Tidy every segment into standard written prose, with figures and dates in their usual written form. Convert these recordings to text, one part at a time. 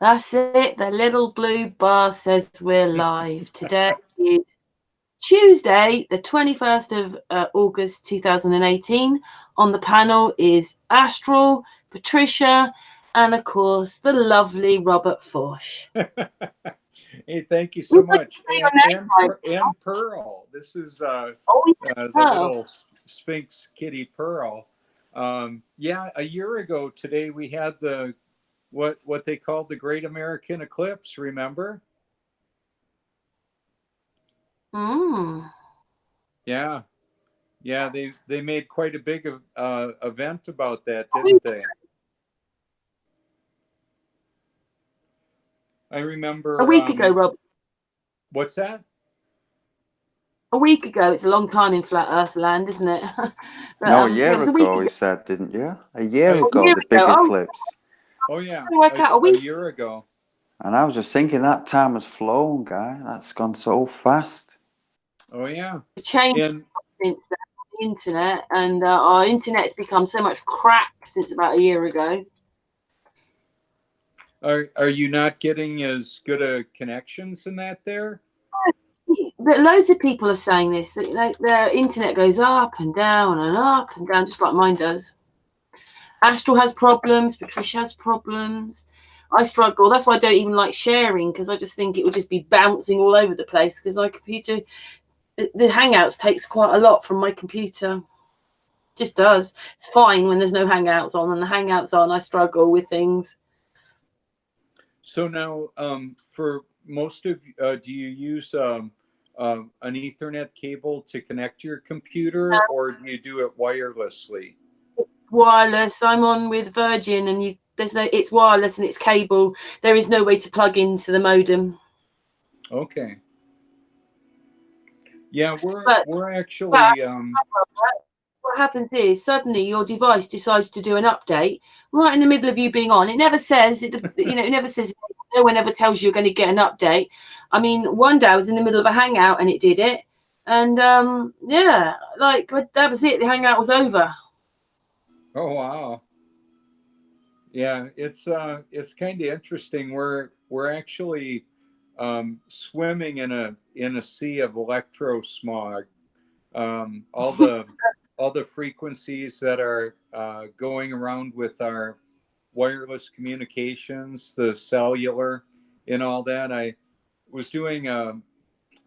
That's it. The little blue bar says we're live. Today is Tuesday, the 21st of August 2018. On the panel is Astral, Patricia, and of course the lovely Robert Foertsch. Hey, thank you so much. Your name right. And Pearl. This is the Pearl. little Sphinx kitty Pearl. Yeah, a year ago today we had the what they called the Great American Eclipse. Remember? Mm. Yeah, yeah. They made quite a big event about that, didn't they? I remember. A week ago, Rob. What's that? A week ago. It's a long time in flat Earth land, isn't it? But, no, a year it was ago, he said, didn't you? A year ago, the big eclipse. Oh, yeah. A year ago. And I was just thinking that time has flown, guy. That's gone so fast. Oh, yeah. Changed since the internet, and our internet's become so much crap since about a year ago. Are you not getting as good a connections in that there? But loads of people are saying this. Like their internet goes up and down and up and down, just like mine does. Astral has problems. Patricia has problems. I struggle. That's why I don't even like sharing, because I just think it would just be bouncing all over the place. Because my computer, the Hangouts takes quite a lot from my computer. Just does. It's fine when there's no Hangouts on, and the Hangouts on, I struggle with things. So now, for most of, do you use an Ethernet cable to connect your computer, or do you do it wirelessly? Wireless. I'm on with Virgin, and it's wireless and it's cable. There is no way to plug into the modem. Okay. Yeah, we're actually. What happens is suddenly your device decides to do an update right in the middle of you being on. It never says it. It never says. No one ever tells you you're going to get an update. I mean, one day I was in the middle of a Hangout and it did it, and yeah, like that was it. The Hangout was over. Oh wow. Yeah, it's kind of interesting. We're actually swimming in a sea of electrosmog. All the frequencies that are going around with our wireless communications, the cellular, and all that. I was doing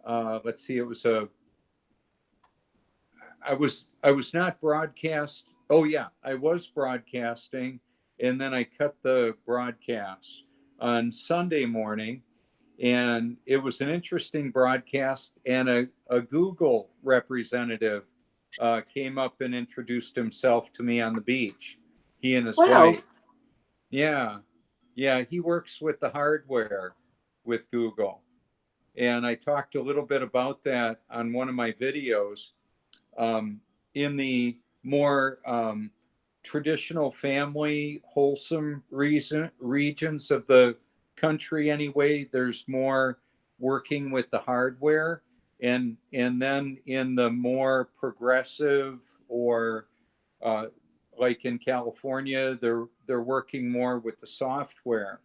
let's see, it was I was not broadcast. Oh yeah, I was broadcasting, and then I cut the broadcast on Sunday morning, and it was an interesting broadcast. And a Google representative came up and introduced himself to me on the beach. He and his wife. Yeah, yeah. He works with the hardware with Google, and I talked a little bit about that on one of my videos. In the more traditional family wholesome regions of the country anyway, there's more working with the hardware, and then in the more progressive or like in California, they're working more with the software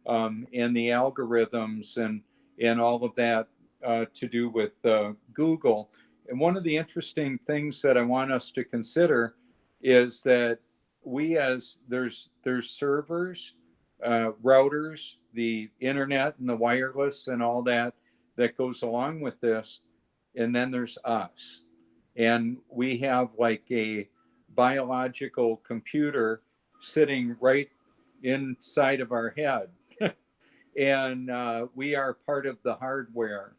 and the algorithms and all of that to do with Google. And one of the interesting things that I want us to consider is that there's servers, routers, the internet and the wireless and all that goes along with this, and then there's us, and we have like a biological computer sitting right inside of our head, and we are part of the hardware.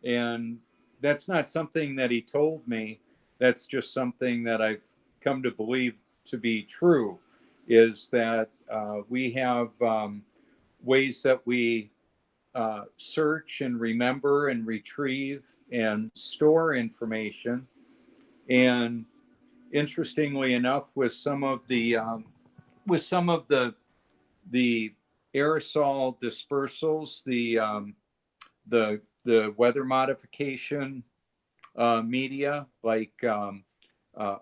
And that's not something that he told me. That's just something that I've come to believe to be true, is that we have ways that we search and remember and retrieve and store information. And interestingly enough, with some of the the aerosol dispersals, the weather modification media like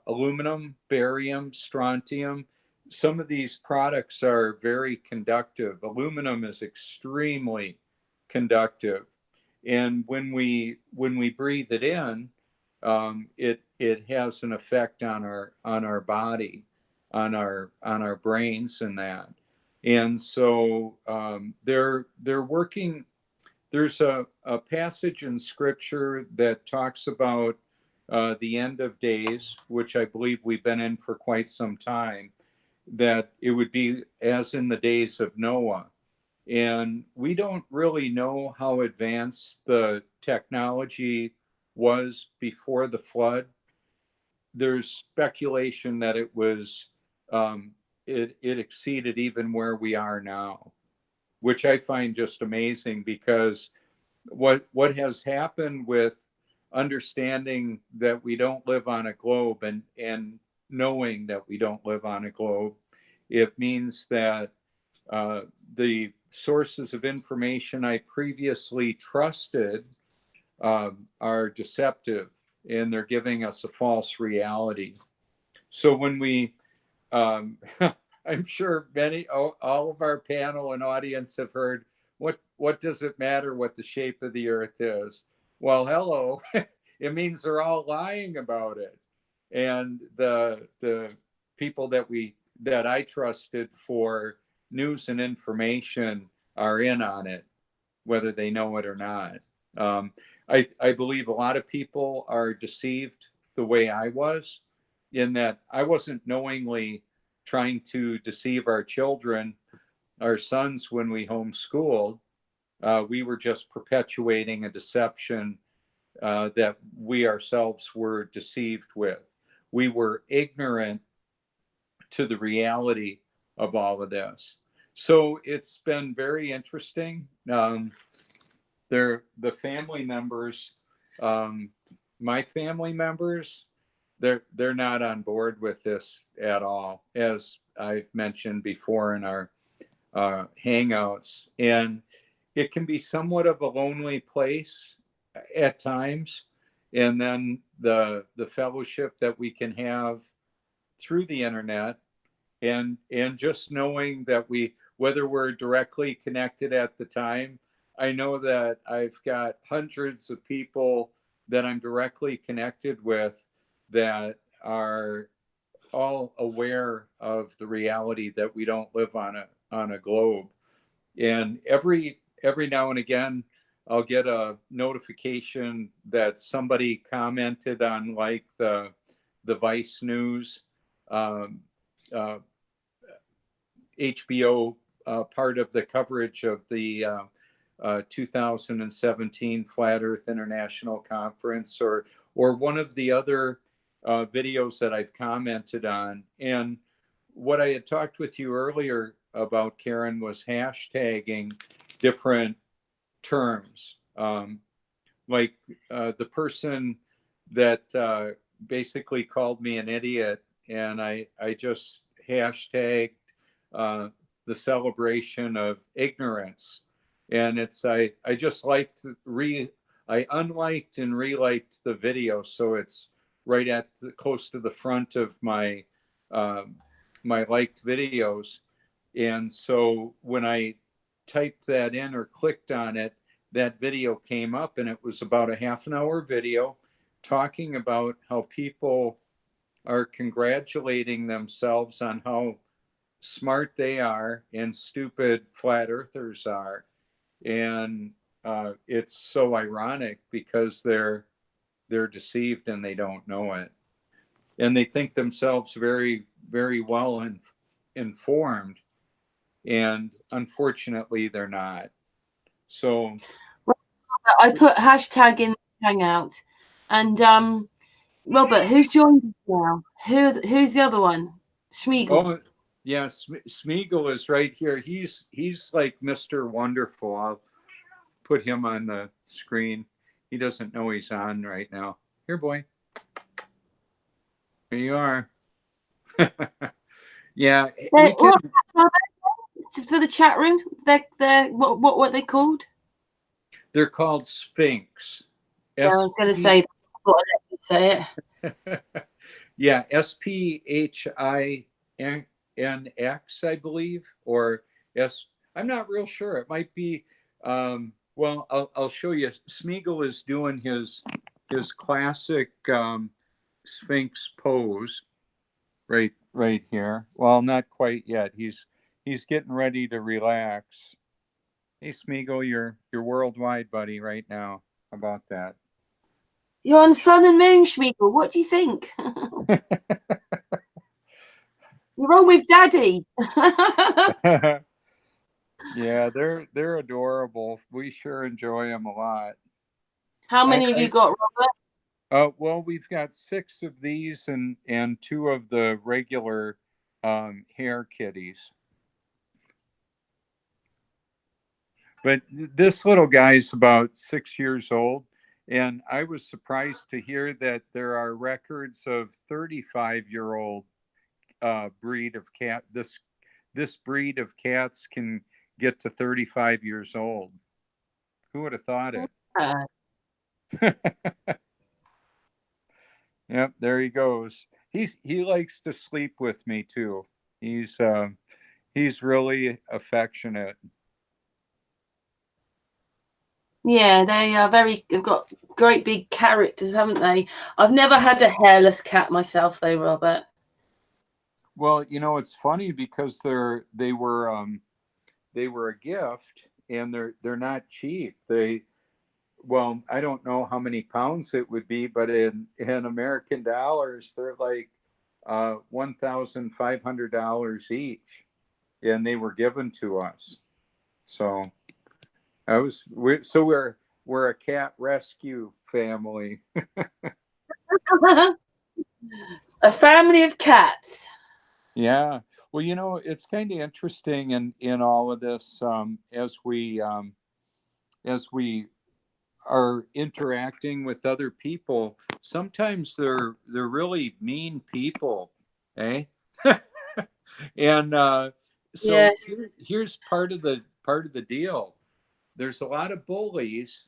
aluminum, barium, strontium, some of these products are very conductive. Aluminum is extremely conductive, and when we breathe it in, it has an effect on our body, on our brains, and that. And so they're working. There's a passage in scripture that talks about the end of days, which I believe we've been in for quite some time, that it would be as in the days of Noah. And we don't really know how advanced the technology was before the flood. There's speculation that it was, it exceeded even where we are now, which I find just amazing, because what has happened with understanding that we don't live on a globe, and knowing that we don't live on a globe, it means that the sources of information I previously trusted are deceptive, and they're giving us a false reality. So when we, I'm sure all of our panel and audience have heard, what does it matter what the shape of the earth is? Well, hello, it means they're all lying about it. And the people that I trusted for news and information are in on it, whether they know it or not. I believe a lot of people are deceived the way I was, in that I wasn't knowingly trying to deceive our children, our sons, when we homeschooled. We were just perpetuating a deception that we ourselves were deceived with. We were ignorant to the reality of all of this. So it's been very interesting. The family members, my family members, they're not on board with this at all, as I've mentioned before in our hangouts. And it can be somewhat of a lonely place at times. And then the fellowship that we can have through the internet, and just knowing that whether we're directly connected at the time, I know that I've got hundreds of people that I'm directly connected with that are all aware of the reality that we don't live on a globe. And every now and again, I'll get a notification that somebody commented on, like, the Vice News uh, HBO part of the coverage of the 2017 Flat Earth International Conference, or one of the other videos that I've commented on. And what I had talked with you earlier about, Karen, was hashtagging different terms. Like the person that basically called me an idiot, and I just hashtagged the celebration of ignorance. And I just liked I unliked and reliked the video, so it's right at close to the front of my my liked videos. And so when I typed that in or clicked on it, that video came up, and it was about a half an hour video talking about how people are congratulating themselves on how smart they are and stupid flat earthers are. And it's so ironic, because they're deceived and they don't know it, and they think themselves very, very well informed, and unfortunately they're not. So I put hashtag in Hangout, and Robert, who's joined us now? Who's the other one? Schmiegel. oh yeah, Smeagol is right here. He's like Mr. Wonderful. I'll put him on the screen. He doesn't know he's on right now. Here, boy. Here you are. Yeah, we can. For the chat room, they're what they called? They're called Sphinx. Yeah, I was going to say that. I thought I'd let you say it. Yeah, SPHINX. SNX, I believe, or S. I'm not real sure. It might be. Well, I'll show you. Smeagol is doing his classic Sphinx pose right here. Well, not quite yet. He's getting ready to relax. Hey, Smeagol, you're worldwide, buddy, right now. How about that? You're on Sun and Moon, Schmiegel. What do you think? You're on with Daddy. Yeah, they're adorable. We sure enjoy them a lot. How many have you got, Robert? Well, we've got 6 of these and 2 of the regular hair kitties. But this little guy's about 6 years old, and I was surprised to hear that there are records of 35-year-old breed of cat. This breed of cats can get to 35 years old. Who would have thought it? Yep, there he goes. He likes to sleep with me too. He's really affectionate. Yeah, they are they've got great big characters, haven't they? I've never had a hairless cat myself though, Robert. Well, it's funny because they were a gift, and they're not cheap. Well, I don't know how many pounds it would be, but in American dollars, they're like $1,500 each, and they were given to us. So we're a cat rescue family. A family of cats. Yeah. Well, it's kind of interesting in all of this, as we are interacting with other people. Sometimes they're really mean people, eh? And so Yes. here's part of the deal. There's a lot of bullies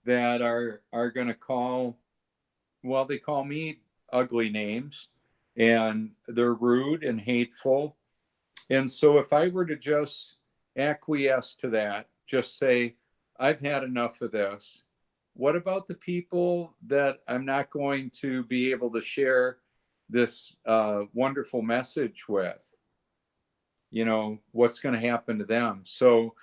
that are going to call. Well, they call me ugly names, and they're rude and hateful. And so if I were to just acquiesce to that, just say, I've had enough of this, what about the people that I'm not going to be able to share this wonderful message with? What's going to happen to them? So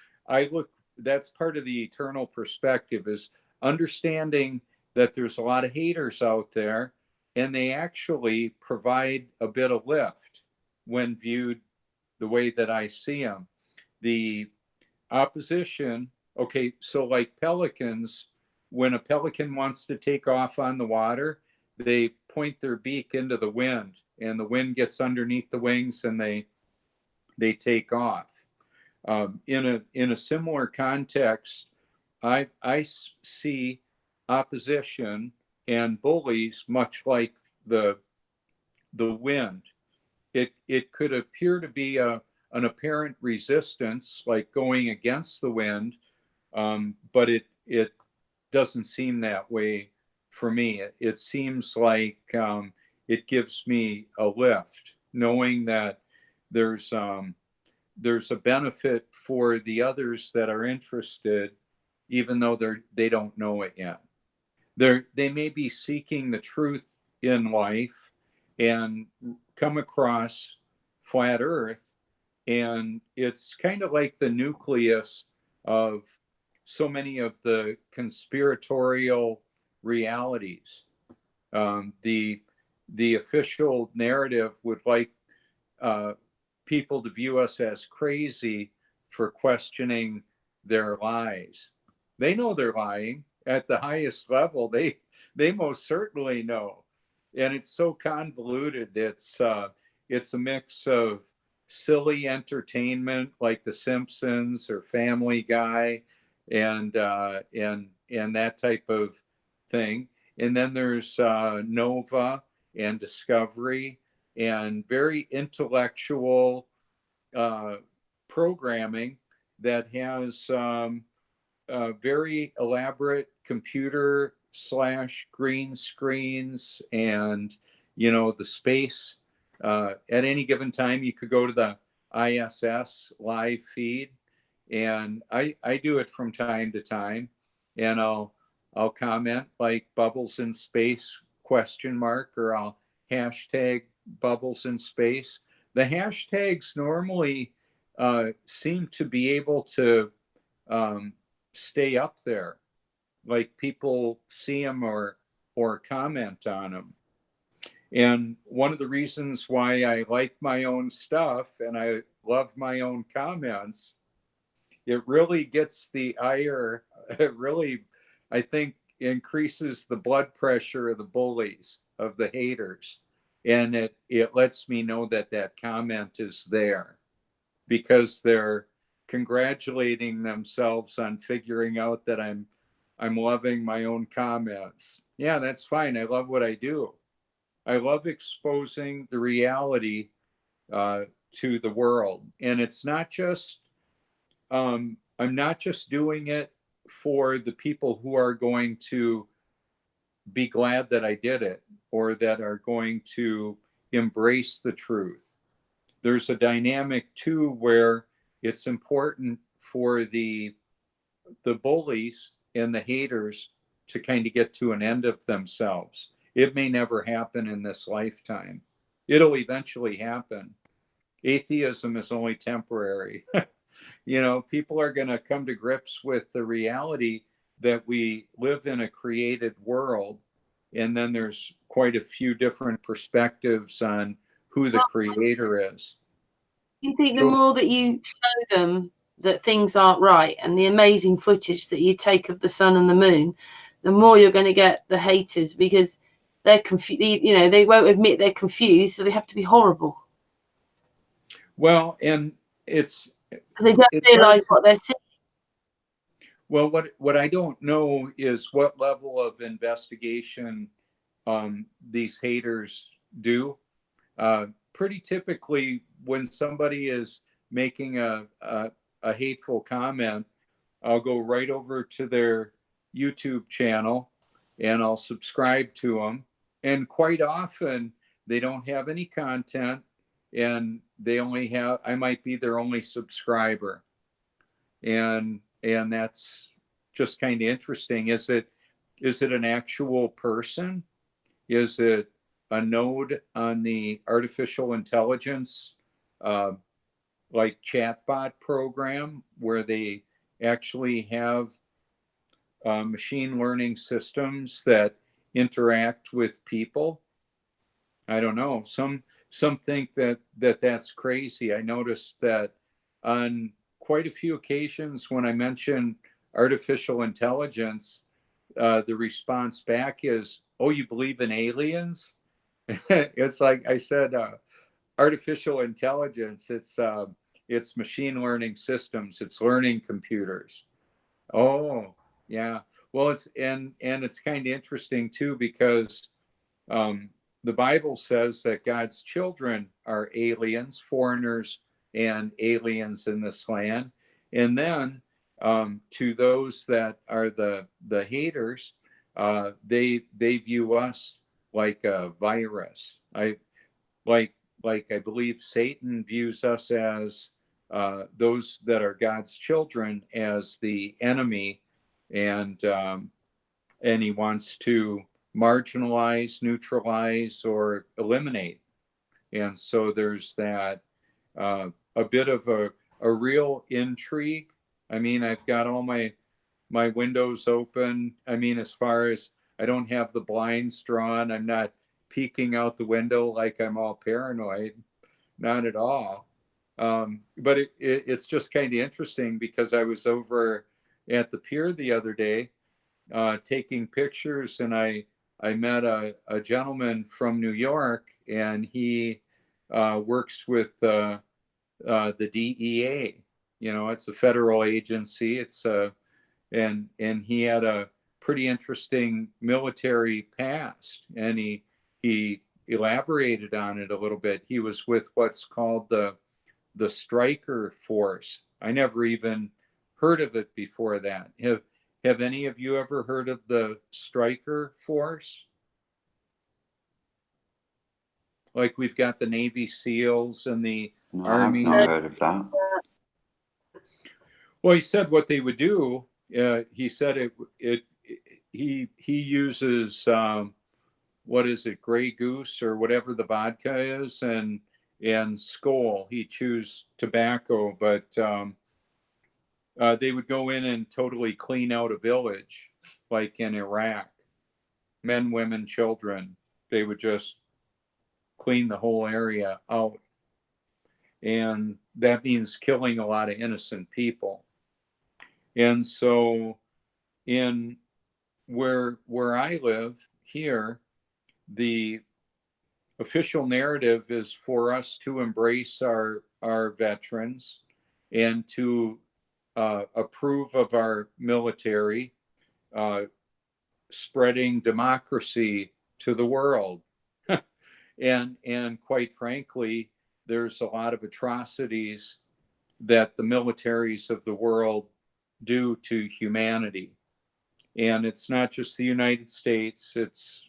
that's part of the eternal perspective, is understanding that there's a lot of haters out there, and they actually provide a bit of lift when viewed the way that I see them. The opposition, okay, so like pelicans, when a pelican wants to take off on the water, they point their beak into the wind, and the wind gets underneath the wings, and they take off. In a similar context, I see opposition and bullies much like the wind. It could appear to be an apparent resistance, like going against the wind, but it doesn't seem that way for me. It seems like it gives me a lift, knowing that there's a benefit for the others that are interested, even though they don't know it yet. They may be seeking the truth in life and come across flat Earth, and it's kind of like the nucleus of so many of the conspiratorial realities. The official narrative would like people to view us as crazy for questioning their lies. They know they're lying at the highest level. They most certainly know, and it's so convoluted. It's a mix of silly entertainment like The Simpsons or Family Guy, and that type of thing. And then there's Nova and Discovery, and very intellectual uh, programming that has very elaborate computer / green screens, and the space At any given time, you could go to the ISS live feed, and I do it from time to time, and I'll comment like bubbles in space question mark, or I'll hashtag bubbles in space. The hashtags normally seem to be able to stay up there, like people see them or comment on them. And one of the reasons why I like my own stuff and I love my own comments, it really gets the ire. It really, I think, increases the blood pressure of the bullies, of the haters. And it lets me know that that comment is there, because they're congratulating themselves on figuring out that I'm loving my own comments. Yeah, that's fine. I love what I do. I love exposing the reality to the world. And it's not just, I'm not just doing it for the people who are going to be glad that I did it, or that are going to embrace the truth. There's a dynamic too where it's important for the bullies and the haters to kind of get to an end of themselves. It may never happen in this lifetime. It'll eventually happen. Atheism is only temporary. People are going to come to grips with the reality that we live in a created world, and then there's quite a few different perspectives on who the creator is. You think the more that you show them that things aren't right, and the amazing footage that you take of the sun and the moon, the more you're going to get the haters, because they're confused. They won't admit they're confused, so they have to be horrible. Well, and it's because they don't realize what they're seeing. Well, what I don't know is what level of investigation these haters do. Pretty typically, when somebody is making a hateful comment, I'll go right over to their YouTube channel and I'll subscribe to them. And quite often, they don't have any content, and I might be their only subscriber. And that's just kind of interesting. Is it an actual person? Is it a node on the artificial intelligence like chatbot program, where they actually have machine learning systems that interact with people? I don't know. Some think that's crazy. I noticed that on quite a few occasions when I mention artificial intelligence, the response back is, "Oh, you believe in aliens?" It's like I said, artificial intelligence. It's machine learning systems. It's learning computers. Oh, yeah. Well, it's kind of interesting too, because the Bible says that God's children are aliens, foreigners, and aliens in this land. And then to those that are the haters, they view us like a virus. I believe Satan views us as those that are God's children as the enemy, and he wants to marginalize, neutralize, or eliminate. And so there's that a bit of a real intrigue. I mean, I've got all my windows open. I mean, as far as I don't have the blinds drawn, I'm not peeking out the window like I'm all paranoid. Not at all. But it's just kind of interesting, because I was over at the pier the other day taking pictures, and I met a gentleman from New York, and he works with the DEA. It's a federal agency. And he had a pretty interesting military past, and he elaborated on it a little bit. He was with what's called the striker force. I never even heard of it before that. Have any of you ever heard of the striker force? Like we've got the Navy SEALs and the No, Army. I've not heard of that. Well, he said what they would do. He said he uses what is it, Grey Goose or whatever the vodka is, and Skoal. He chews tobacco, but they would go in and totally clean out a village, like in Iraq. Men, women, children. They would just clean the whole area out, and that means killing a lot of innocent people. And so, in where I live here, the official narrative is for us to embrace our veterans and to approve of our military, uh, spreading democracy to the world. And quite frankly, there's a lot of atrocities that the militaries of the world do to humanity. And it's not just the United States, it's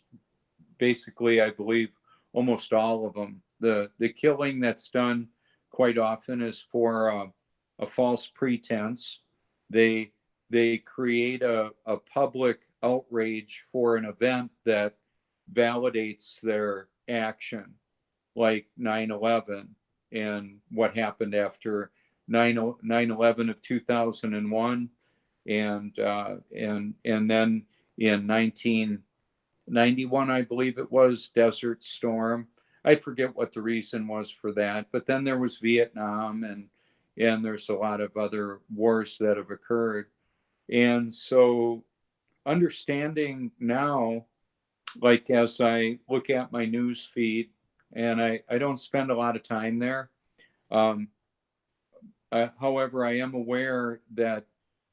basically, I believe, almost all of them. The killing that's done quite often is for a false pretense. They create a public outrage for an event that validates their action, like 9/11 and what happened after 9/11 of 2001, and then in 1991, I believe it was, Desert Storm. I forget what the reason was for that, but then there was Vietnam, and there's a lot of other wars that have occurred. And so understanding now, like as I look at my news feed, and I don't spend a lot of time there. However, I am aware that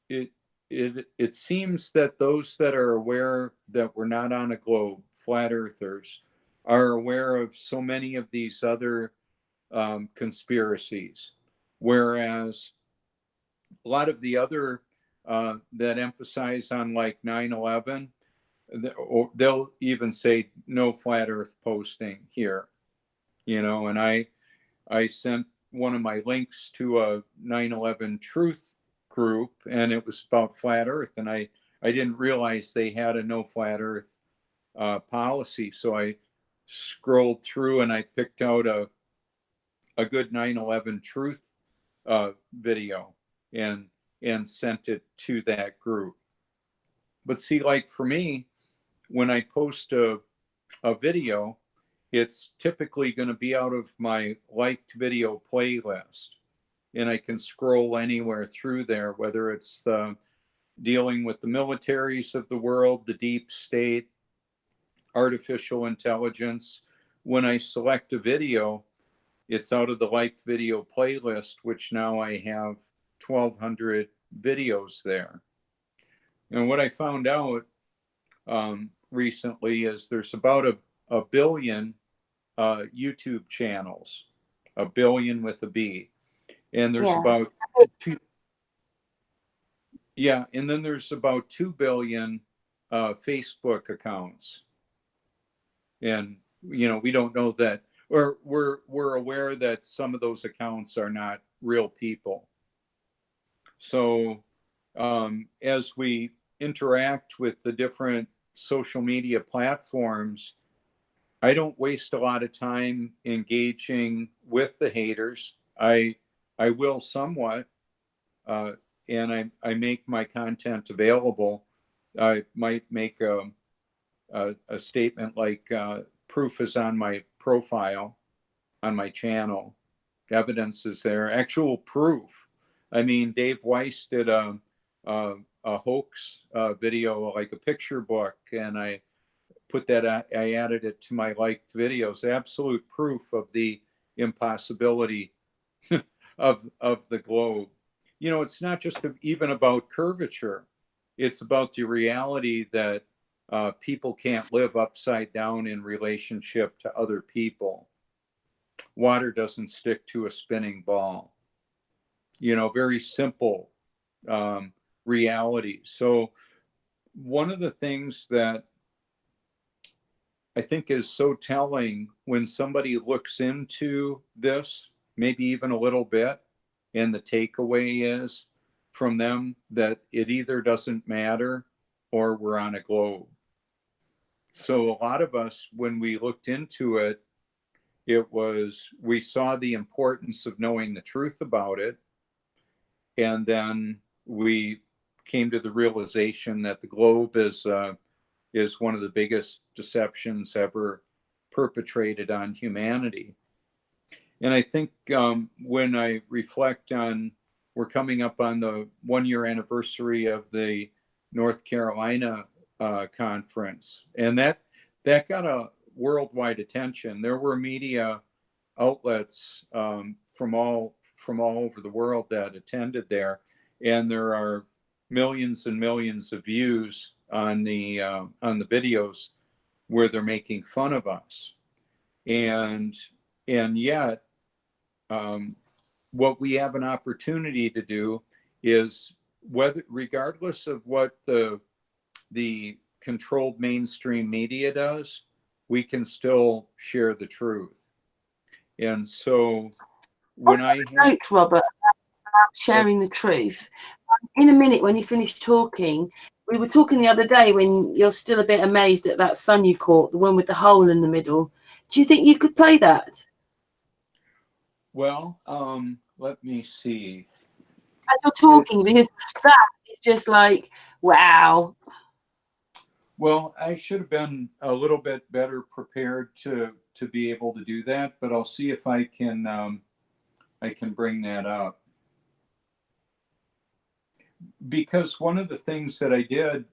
it it seems that those that are aware that we're not on a globe, flat earthers, are aware of so many of these other conspiracies, whereas a lot of the other that emphasize on like 9/11, or they'll even say no flat earth posting here, and I sent one of my links to a 9/11 truth group, and it was about flat earth, and I didn't realize they had a no flat earth policy. So I scrolled through and I picked out a good 9/11 truth video and sent it to that group. But see, like for me, when I post a video, it's typically going to be out of my liked video playlist, and I can scroll anywhere through there, whether it's dealing with the militaries of the world, the deep state, artificial intelligence. When I select a video, it's out of the liked video playlist, which now I have 1,200 videos there. And what I found out recently is there's about a billion YouTube channels, a billion with a B, and there's about and then there's about 2 billion Facebook accounts, and we don't know that, or we're aware that some of those accounts are not real people. So as we interact with the different social media platforms, I don't waste a lot of time engaging with the haters. I will somewhat, and I make my content available. I might make a statement like proof is on my profile, on my channel. Evidence is there, actual proof. I mean, Dave Weiss did a hoax video, like a picture book, and I put that, I added it to my liked videos, absolute proof of the impossibility of the globe. It's not just even about curvature. It's about the reality that people can't live upside down in relationship to other people. Water doesn't stick to a spinning ball. Very simple reality. So one of the things that I think is so telling when somebody looks into this, maybe even a little bit, and the takeaway is from them that it either doesn't matter or we're on a globe. So a lot of us, when we looked into it, we saw the importance of knowing the truth about it. And then we came to the realization that the globe is one of the biggest deceptions ever perpetrated on humanity. And I think when I reflect on, we're coming up on the 1-year anniversary of the North Carolina conference, and that got a worldwide attention. There were media outlets from all over the world that attended there, and there are millions and millions of views on the videos where they're making fun of us, and yet what we have an opportunity to do is, whether regardless of what the controlled mainstream media does, we can still share the truth. And so when I note, Robert, about sharing the truth, in a minute when you finish talking, we were talking the other day when you're still a bit amazed at that sun you caught, the one with the hole in the middle. Do you think you could play that? Well, let me see. As you're talking, because that is just like, wow. Well, I should have been a little bit better prepared to be able to do that, but I'll see if I can bring that up. Because one of the things that I did,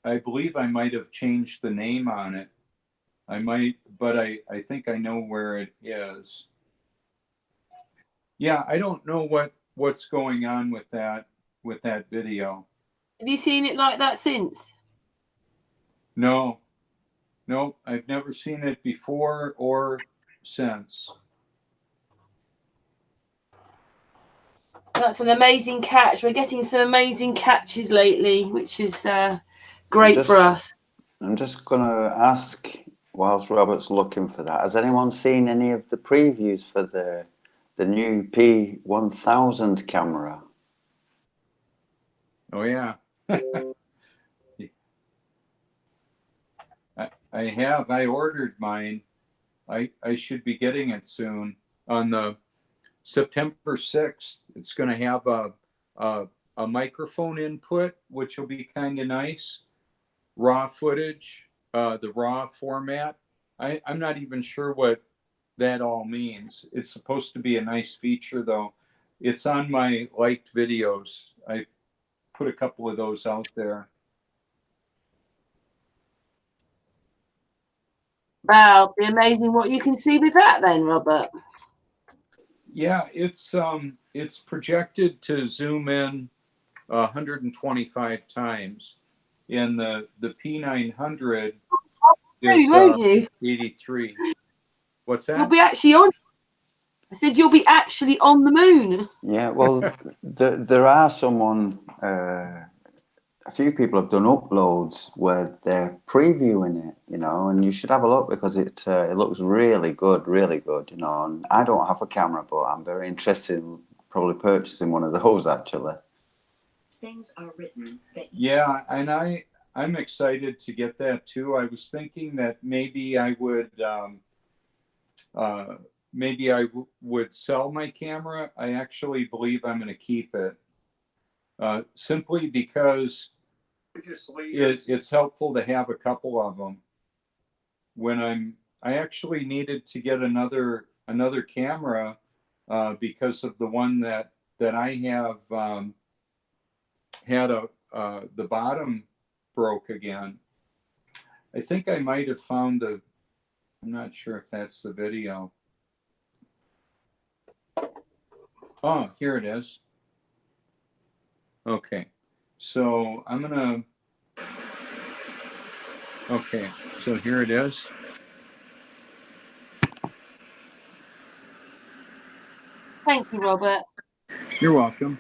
I believe I might have changed the name on it. I might, but I think I know where it is. Yeah, I don't know what's going on with that video. Have you seen it like that since? No, I've never seen it before or since. That's an amazing catch. We're getting some amazing catches lately, which is great for us. I'm just going to ask, whilst Robert's looking for that, has anyone seen any of the previews for the new P1000 camera? Oh, yeah. I have. I ordered mine. I should be getting it soon. On the September 6th, it's going to have a microphone input, which will be kind of nice. Raw footage, the raw format. I'm not even sure what that all means. It's supposed to be a nice feature, though. It's on my liked videos. I put a couple of those out there. Wow, it'd be amazing what you can see with that then, Robert. Yeah, it's projected to zoom in 125 times. In the P900 is won't you? 83. What's that? You'll be actually on. I said you'll be actually on the moon. Yeah, well, there are someone, a few people have done uploads where they're previewing it, you know, and you should have a look because it looks really good, you know. And I don't have a camera, but I'm very interested in probably purchasing one of those actually. Things are written that yeah, and I'm excited to get that too. I was thinking that maybe I would would sell my camera. I actually believe I'm going to keep it, simply because it's helpful to have a couple of them. When I actually needed to get another camera because of the one that I have had the bottom broke again. I think I might have found I'm not sure if that's the video. Oh, here it is. Okay, so I'm gonna. Okay, so here it is. Thank you, Robert. You're welcome.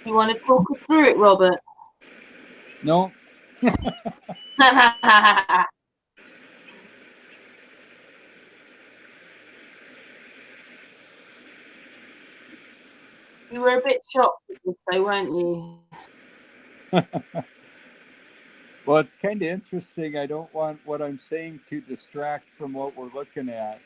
You want to talk us through it, Robert? No. You were a bit shocked at this, though, weren't you? Well, it's kind of interesting. I don't want what I'm saying to distract from what we're looking at.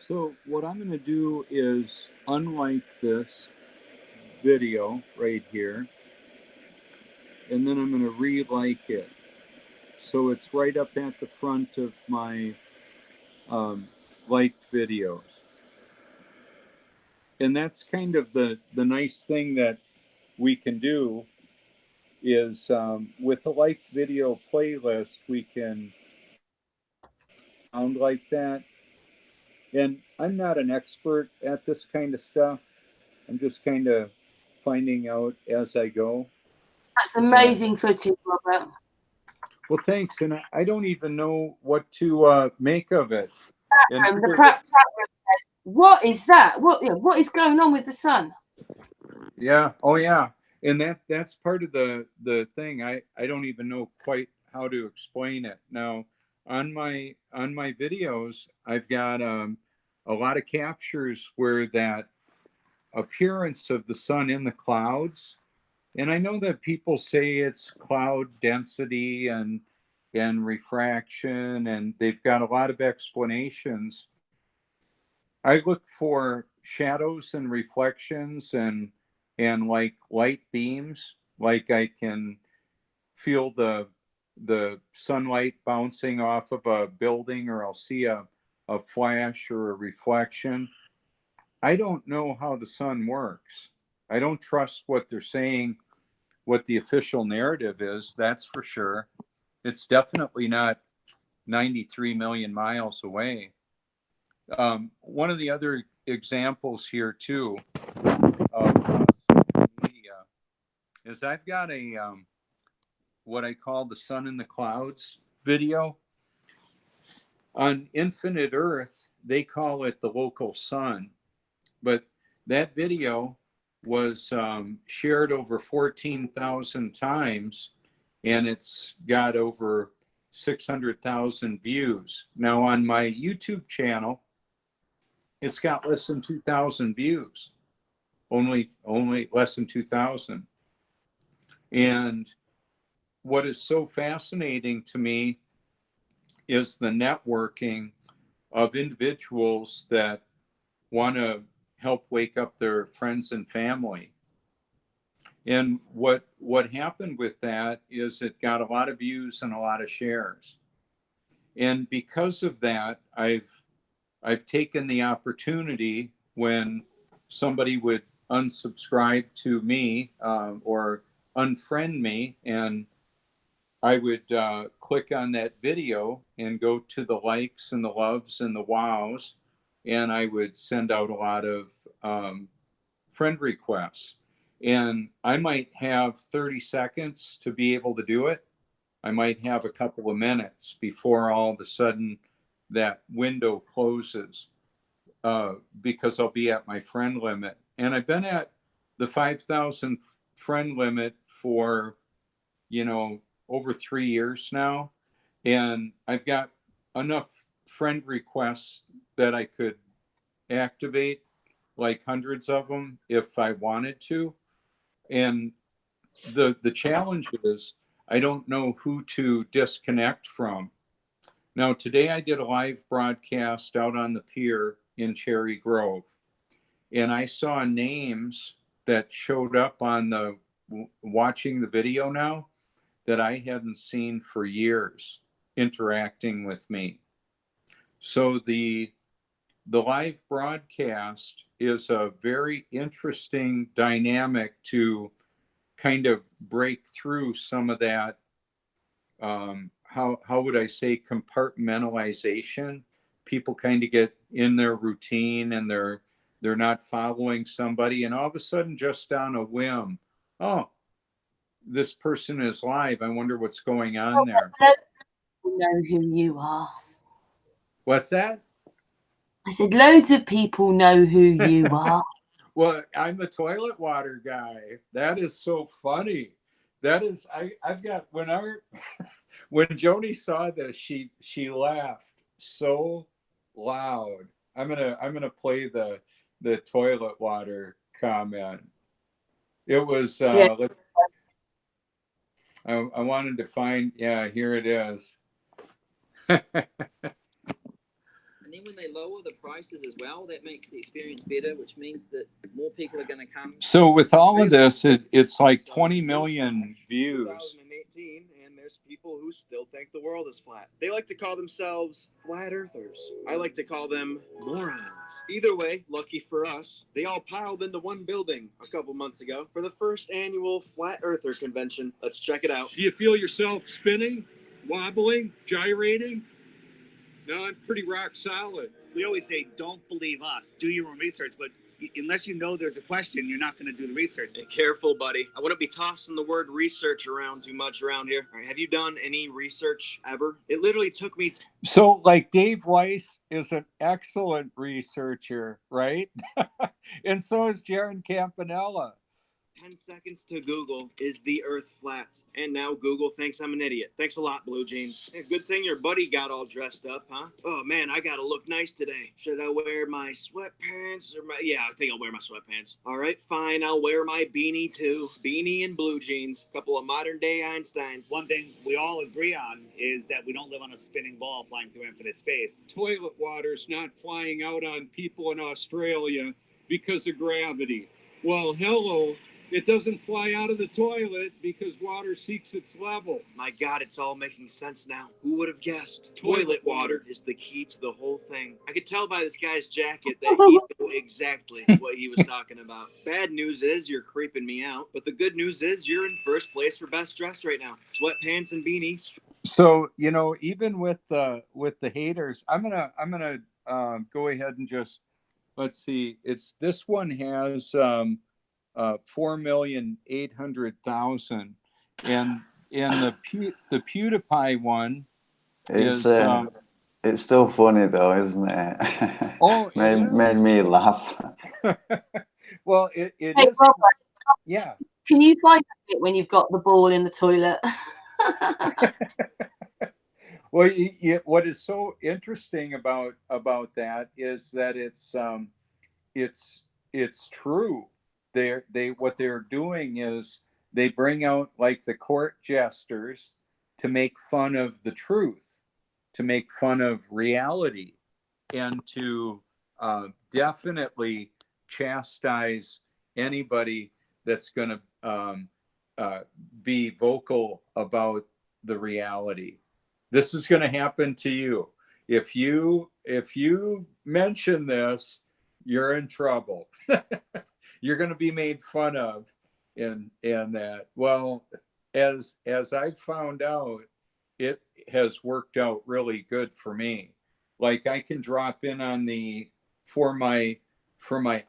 So what I'm going to do is unlike this video right here, and then I'm going to re-like it. So it's right up at the front of my liked videos. And that's kind of the nice thing that we can do is with the liked video playlist, we can sound like that. And I'm not an expert at this kind of stuff. I'm just kind of finding out as I go. That's amazing footage, Robert. Well, thanks. And I don't even know what to make of it. And The crap said, what is that? What is going on with the sun? yeah, oh yeah. And that's part of the thing. I don't even know quite how to explain it. Now, on my videos, I've got a lot of captures where that appearance of the sun in the clouds. And I know that people say it's cloud density and refraction, and they've got a lot of explanations. I look for shadows and reflections and like light beams, like I can feel the sunlight bouncing off of a building, or I'll see a flash or a reflection. I don't know how the sun works. I don't trust what they're saying, what the official narrative is, that's for sure. It's definitely not 93 million miles away. One of the other examples here too of media is I've got a what I call the sun in the clouds video. On Infinite Earth, they call it the local sun, but that video was shared over 14,000 times, and it's got over 600,000 views. Now on my YouTube channel, it's got less than 2,000 views, only less than 2,000. And what is so fascinating to me is the networking of individuals that want to help wake up their friends and family. And what happened with that is it got a lot of views and a lot of shares. And because of that, I've taken the opportunity when somebody would unsubscribe to me or unfriend me, and I would click on that video and go to the likes and the loves and the wows, and I would send out a lot of friend requests. And I might have 30 seconds to be able to do it. I might have a couple of minutes before all of a sudden that window closes because I'll be at my friend limit. And I've been at the 5,000 friend limit for, over 3 years now. And I've got enough friend requests that I could activate like hundreds of them if I wanted to. And the challenge is I don't know who to disconnect from. Now, today I did a live broadcast out on the pier in Cherry Grove, and I saw names that showed up on the watching the video now that I hadn't seen for years interacting with me. So the live broadcast is a very interesting dynamic to kind of break through some of that, how would I say, compartmentalization. People kind of get in their routine and they're not following somebody, and all of a sudden, just on a whim, oh, this person is live. I wonder what's going on there. Know who you are. What's that? I said loads of people know who you are. Well, I'm the toilet water guy. That is so funny. That is, I've got when Joni saw this, she laughed so loud. I'm gonna play the toilet water comment. It was I wanted to find, yeah, here it is. And then when they lower the prices as well, that makes the experience better, which means that more people are going to come. So with all of this, it's like 20 million views. 2018, and there's people who still think the world is flat. They like to call themselves flat earthers. I like to call them morons. Either way, lucky for us, they all piled into one building a couple months ago for the first annual Flat Earther Convention. Let's check it out. Do you feel yourself spinning, wobbling, gyrating? No, I'm pretty rock solid. We always say, don't believe us. Do your own research. But unless you know there's a question, you're not going to do the research. Hey, careful, buddy. I wouldn't be tossing the word research around too much around here. All right, have you done any research ever? It literally took me... So, like, Dave Weiss is an excellent researcher, right? And so is Jaron Campanella. 10 seconds to Google, is the earth flat? And now Google thinks I'm an idiot. Thanks a lot, Blue Jeans. Yeah, good thing your buddy got all dressed up, huh? Oh man, I gotta look nice today. Should I wear my sweatpants or my... Yeah, I think I'll wear my sweatpants. All right, fine, I'll wear my beanie too. Beanie and blue jeans. Couple of modern day Einsteins. One thing we all agree on is that we don't live on a spinning ball flying through infinite space. Toilet water's not flying out on people in Australia because of gravity. Well, hello. It doesn't fly out of the toilet because water seeks its level. My God, it's all making sense now. Who would have guessed? Toilet water is the key to the whole thing. I could tell by this guy's jacket that he knew exactly what he was talking about. Bad news is you're creeping me out, but the good news is you're in first place for best dressed right now. Sweatpants and beanies. So, even with the haters, I'm gonna go ahead and just, let's see. This one has 4,800,000, and the PewDiePie one is it's still funny though, isn't it? Oh, made me laugh. Well, it Hey, is. Robert, Yeah. can you find it when you've got the ball in the toilet? Well, what is so interesting about that is that it's it's true. They what they're doing is they bring out like the court jesters to make fun of the truth, to make fun of reality, and to definitely chastise anybody that's going to be vocal about the reality. This is going to happen to you if you mention this, you're in trouble. You're going to be made fun of, and that. Well, as I found out, it has worked out really good for me. Like I can drop in on the for my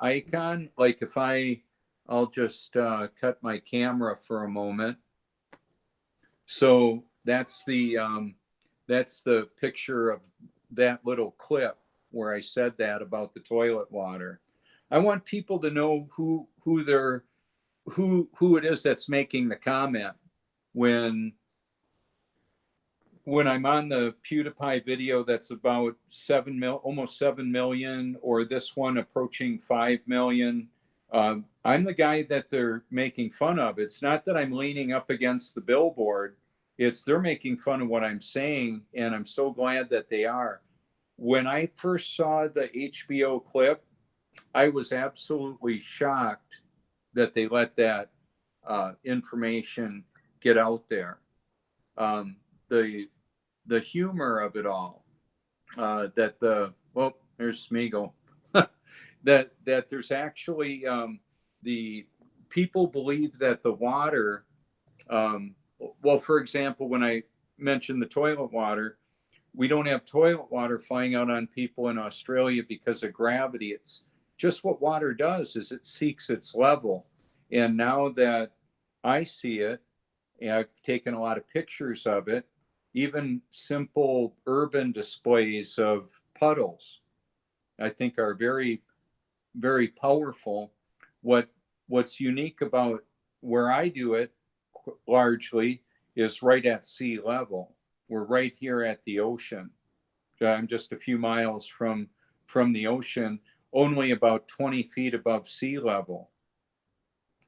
icon. Like if I'll just cut my camera for a moment. So that's the picture of that little clip where I said that about the toilet water. I want people to know who it is that's making the comment when I'm on the PewDiePie video that's about almost 7 million, or this one approaching 5 million. I'm the guy that they're making fun of. It's not that I'm leaning up against the billboard. It's they're making fun of what I'm saying, and I'm so glad that they are. When I first saw the HBO clip, I was absolutely shocked that they let that information get out there. The humor of it all, there's Smeagol, that there's actually the people believe that the water, for example, when I mentioned the toilet water, we don't have toilet water flying out on people in Australia because of gravity. It's just what water does is it seeks its level. And now that I see it, and I've taken a lot of pictures of it, even simple urban displays of puddles, I think are very, very powerful. What's unique about where I do it largely is right at sea level. We're right here at the ocean. I'm just a few miles from the ocean, only about 20 feet above sea level.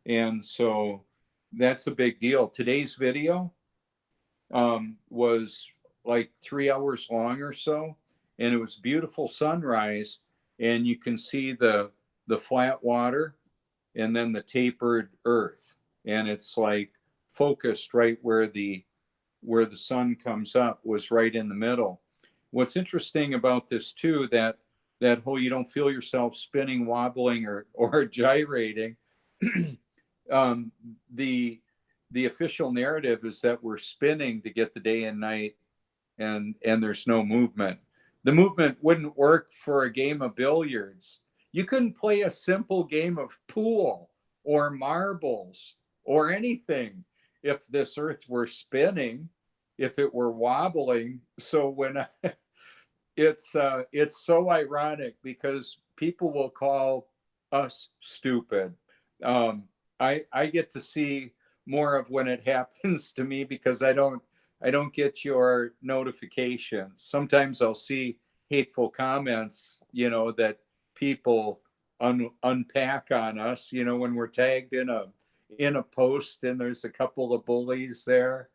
And so that's a big deal. Today's video was like 3 hours long or so, and it was beautiful sunrise, and you can see the flat water and then the tapered earth, and it's like focused right where the sun comes up was right in the middle. What's interesting about this too, that whole you don't feel yourself spinning, wobbling, or gyrating. um, the official narrative is that we're spinning to get the day and night, and there's no movement. The movement wouldn't work for a game of billiards. You couldn't play a simple game of pool or marbles or anything if this earth were spinning, if it were wobbling. So it's so ironic because people will call us stupid. Um, I get to see more of when it happens to me because I don't get your notifications. Sometimes I'll see hateful comments, that people unpack on us, when we're tagged in a post and there's a couple of bullies there.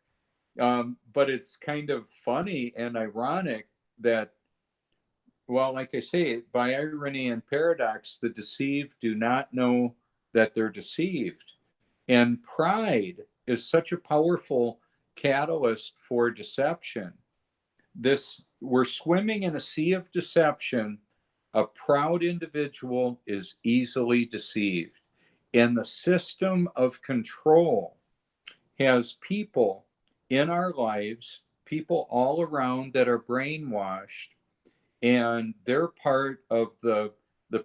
But it's kind of funny and ironic that, well, like I say, by irony and paradox, the deceived do not know that they're deceived. And pride is such a powerful catalyst for deception. We're swimming in a sea of deception. A proud individual is easily deceived. And the system of control has people in our lives, people all around that are brainwashed, and they're part of the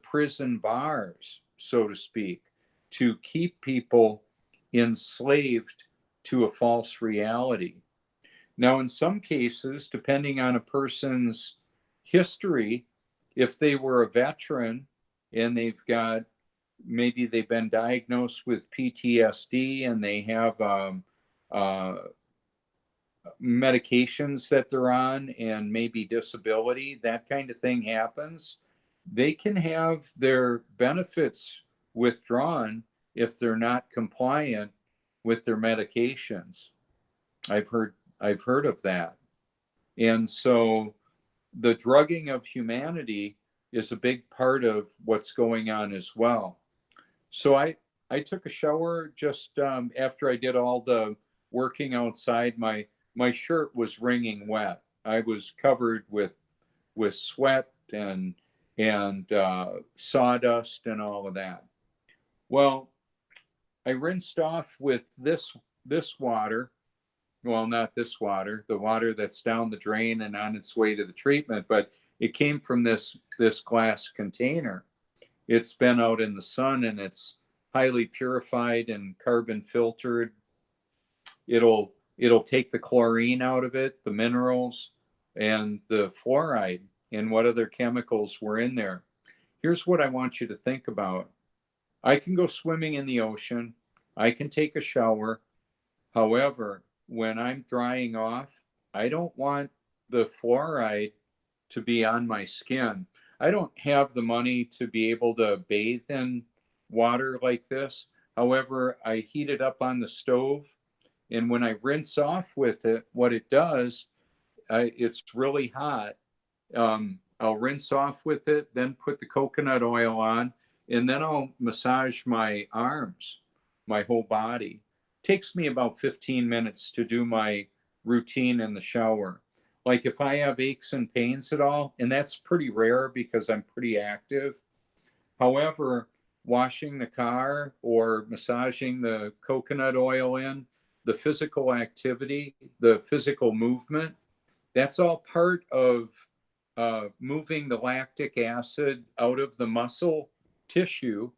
prison bars, so to speak, to keep people enslaved to a false reality. Now, in some cases, depending on a person's history, if they were a veteran and they've got maybe they've been diagnosed with PTSD and they have medications that they're on and maybe disability, that kind of thing happens, they can have their benefits withdrawn if they're not compliant with their medications. I've heard of that. And so the drugging of humanity is a big part of what's going on as well. So I took a shower just after I did all the working outside. My shirt was wringing wet. I was covered with sweat and sawdust and all of that. Well, I rinsed off with this water. Well, not this water, the water that's down the drain and on its way to the treatment, but it came from this glass container. It's been out in the sun and it's highly purified and carbon filtered. It'll take the chlorine out of it, the minerals, and the fluoride and what other chemicals were in there. Here's what I want you to think about. I can go swimming in the ocean. I can take a shower. However, when I'm drying off, I don't want the fluoride to be on my skin. I don't have the money to be able to bathe in water like this. However, I heat it up on the stove, and when I rinse off with it, what it does, it's really hot. I'll rinse off with it, then put the coconut oil on, and then I'll massage my arms, my whole body. Takes me about 15 minutes to do my routine in the shower. Like if I have aches and pains at all, and that's pretty rare because I'm pretty active. However, washing the car or massaging the coconut oil in, the physical activity, the physical movement, that's all part of moving the lactic acid out of the muscle tissue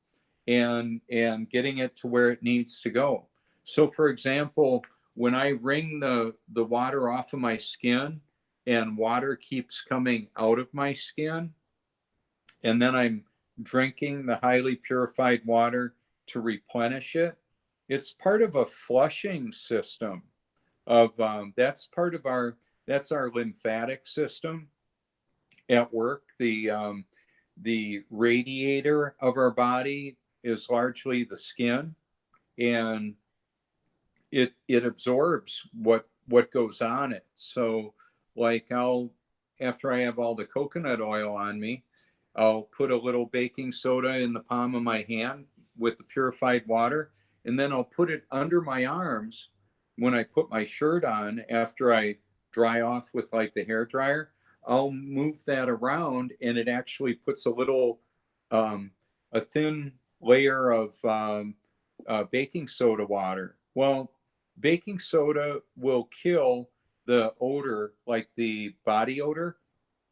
and getting it to where it needs to go. So for example, when I wring the water off of my skin and water keeps coming out of my skin, and then I'm drinking the highly purified water to replenish it, it's part of a flushing system of that's part of that's our lymphatic system at work. The radiator of our body is largely the skin, and it absorbs what goes on it. So like after I have all the coconut oil on me, I'll put a little baking soda in the palm of my hand with the purified water, and then I'll put it under my arms when I put my shirt on after I dry off with like the hair dryer. I'll move that around, and it actually puts a thin layer of baking soda water. Well, baking soda will kill the odor, like the body odor,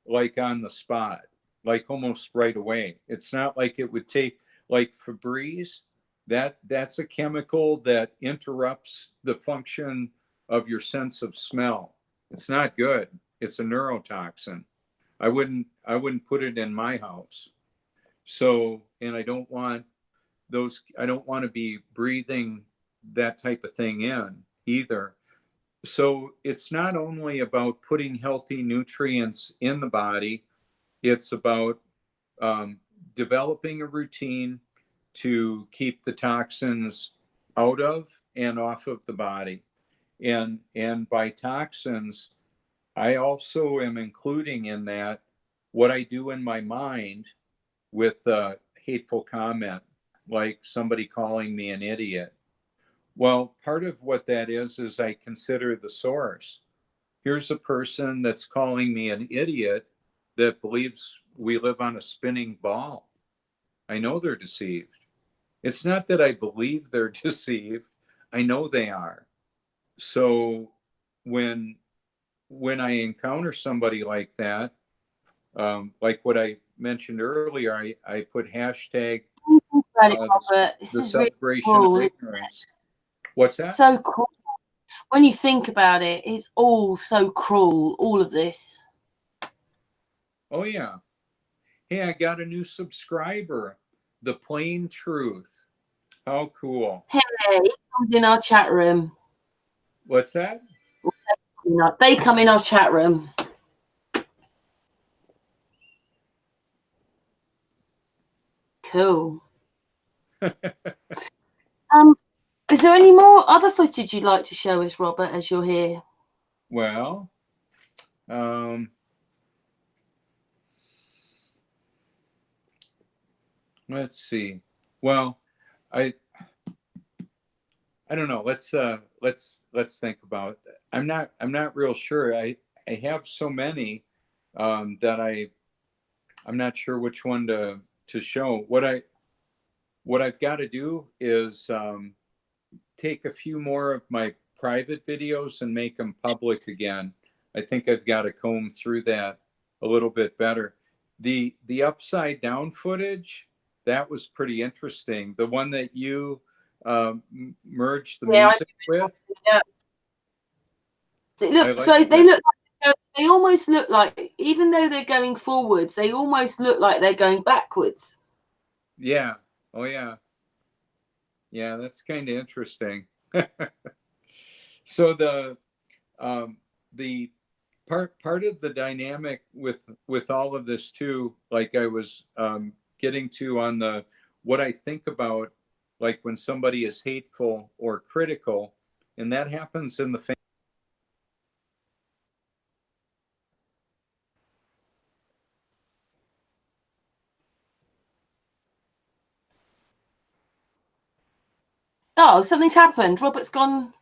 like on the spot, like almost right away. It's not like it would take, like Febreze, that's a chemical that interrupts the function of your sense of smell. It's not good. It's a neurotoxin. I wouldn't put it in my house. So, and I don't want to be breathing that type of thing in either. So it's not only about putting healthy nutrients in the body, it's about developing a routine to keep the toxins out of and off of the body. And by toxins, I also am including in that what I do in my mind with a hateful comment, like somebody calling me an idiot. Well, part of what that is I consider the source. Here's a person that's calling me an idiot that believes we live on a spinning ball. I know they're deceived. It's not that I believe they're deceived. I know they are. So when I encounter somebody like that, like what I mentioned earlier, I put hashtag Robert, this the is really celebration cool. of ignorance. What's that? So cool. When you think about it, it's all so cruel, all of this. Oh, yeah. Hey, I got a new subscriber. the plain truth. How cool. Hey, he comes in our chat room. What's that? They come in our chat room. Cool. Is there any more other footage you'd like to show us, Robert, as you're here? Well, let's see. Well, I don't know. Let's think about it. I'm not real sure. I have so many that I'm not sure which one to show. What I've got to do is take a few more of my private videos and make them public again. I think I've got to comb through that a little bit better. The upside down footage, that was pretty interesting. The one that you merged the music with. Yeah. Look, so they almost look like, even though they're going forwards, they almost look like they're going backwards. Yeah. Oh yeah. Yeah, that's kind of interesting. So the part of the dynamic with all of this too, like I was getting to on the what I think about, like when somebody is hateful or critical, and that happens in the family. Oh, something's happened. Robert's gone.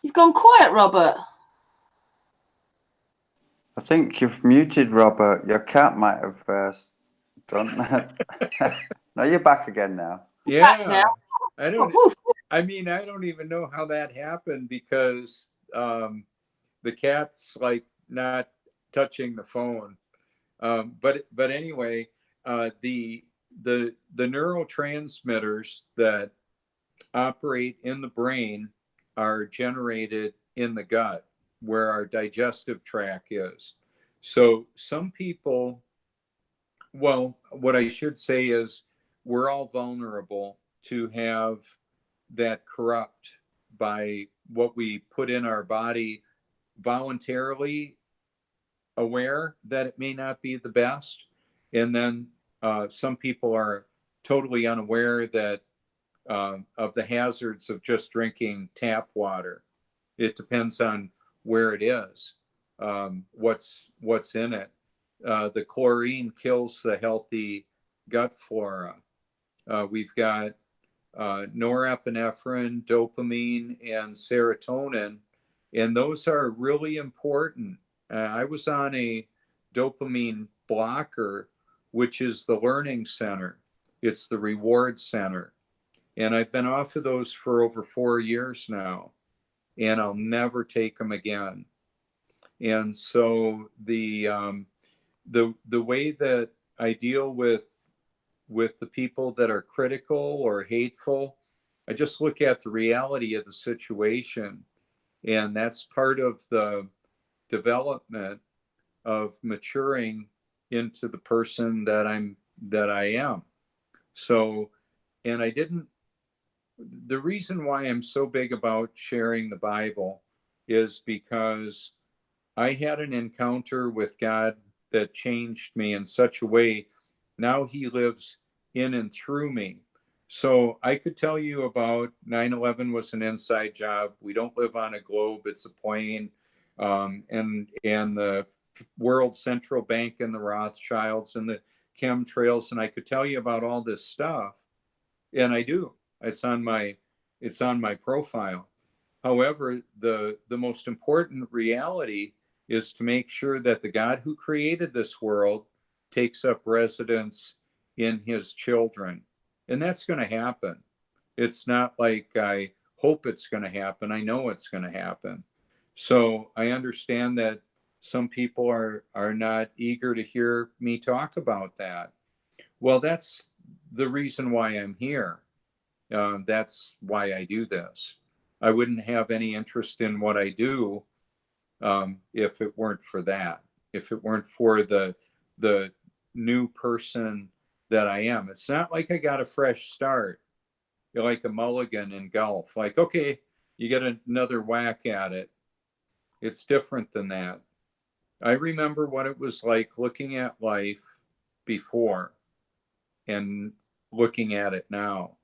You've gone quiet, Robert. I think you've muted Robert. Your cat might have done that. No, you're back again now. Yeah, I don't even know how that happened, because the cat's like not touching the phone. But anyway, the neurotransmitters that operate in the brain are generated in the gut, where our digestive tract is. So some people, well, what I should say is we're all vulnerable to have that corrupt by what we put in our body, voluntarily aware that it may not be the best. And then some people are totally unaware that of the hazards of just drinking tap water. It depends on where it is, what's in it. The chlorine kills the healthy gut flora. We've got norepinephrine, dopamine, and serotonin, and those are really important. I was on a dopamine blocker, which is the learning center. It's the reward center. And I've been off of those for over 4 years now, and I'll never take them again. And so the way that I deal with the people that are critical or hateful, I just look at the reality of the situation, and that's part of the development of maturing into the person that I am. So, and I didn't. The reason why I'm so big about sharing the Bible is because I had an encounter with God that changed me in such a way. Now he lives in and through me. So I could tell you about 9/11 was an inside job. We don't live on a globe; it's a plane. And the World Central Bank and the Rothschilds and the chemtrails, and I could tell you about all this stuff, and I do. It's on my profile. However, the most important reality is to make sure that the God who created this world takes up residence in his children. And that's going to happen. It's not like I hope it's going to happen. I know it's going to happen. So I understand that some people are not eager to hear me talk about that. Well, that's the reason why I'm here. That's why I do this. I wouldn't have any interest in what I do if it weren't for that. If it weren't for the new person that I am. It's not like I got a fresh start, like a mulligan in golf. Like, okay, you get another whack at it. It's different than that. I remember what it was like looking at life before and looking at it now.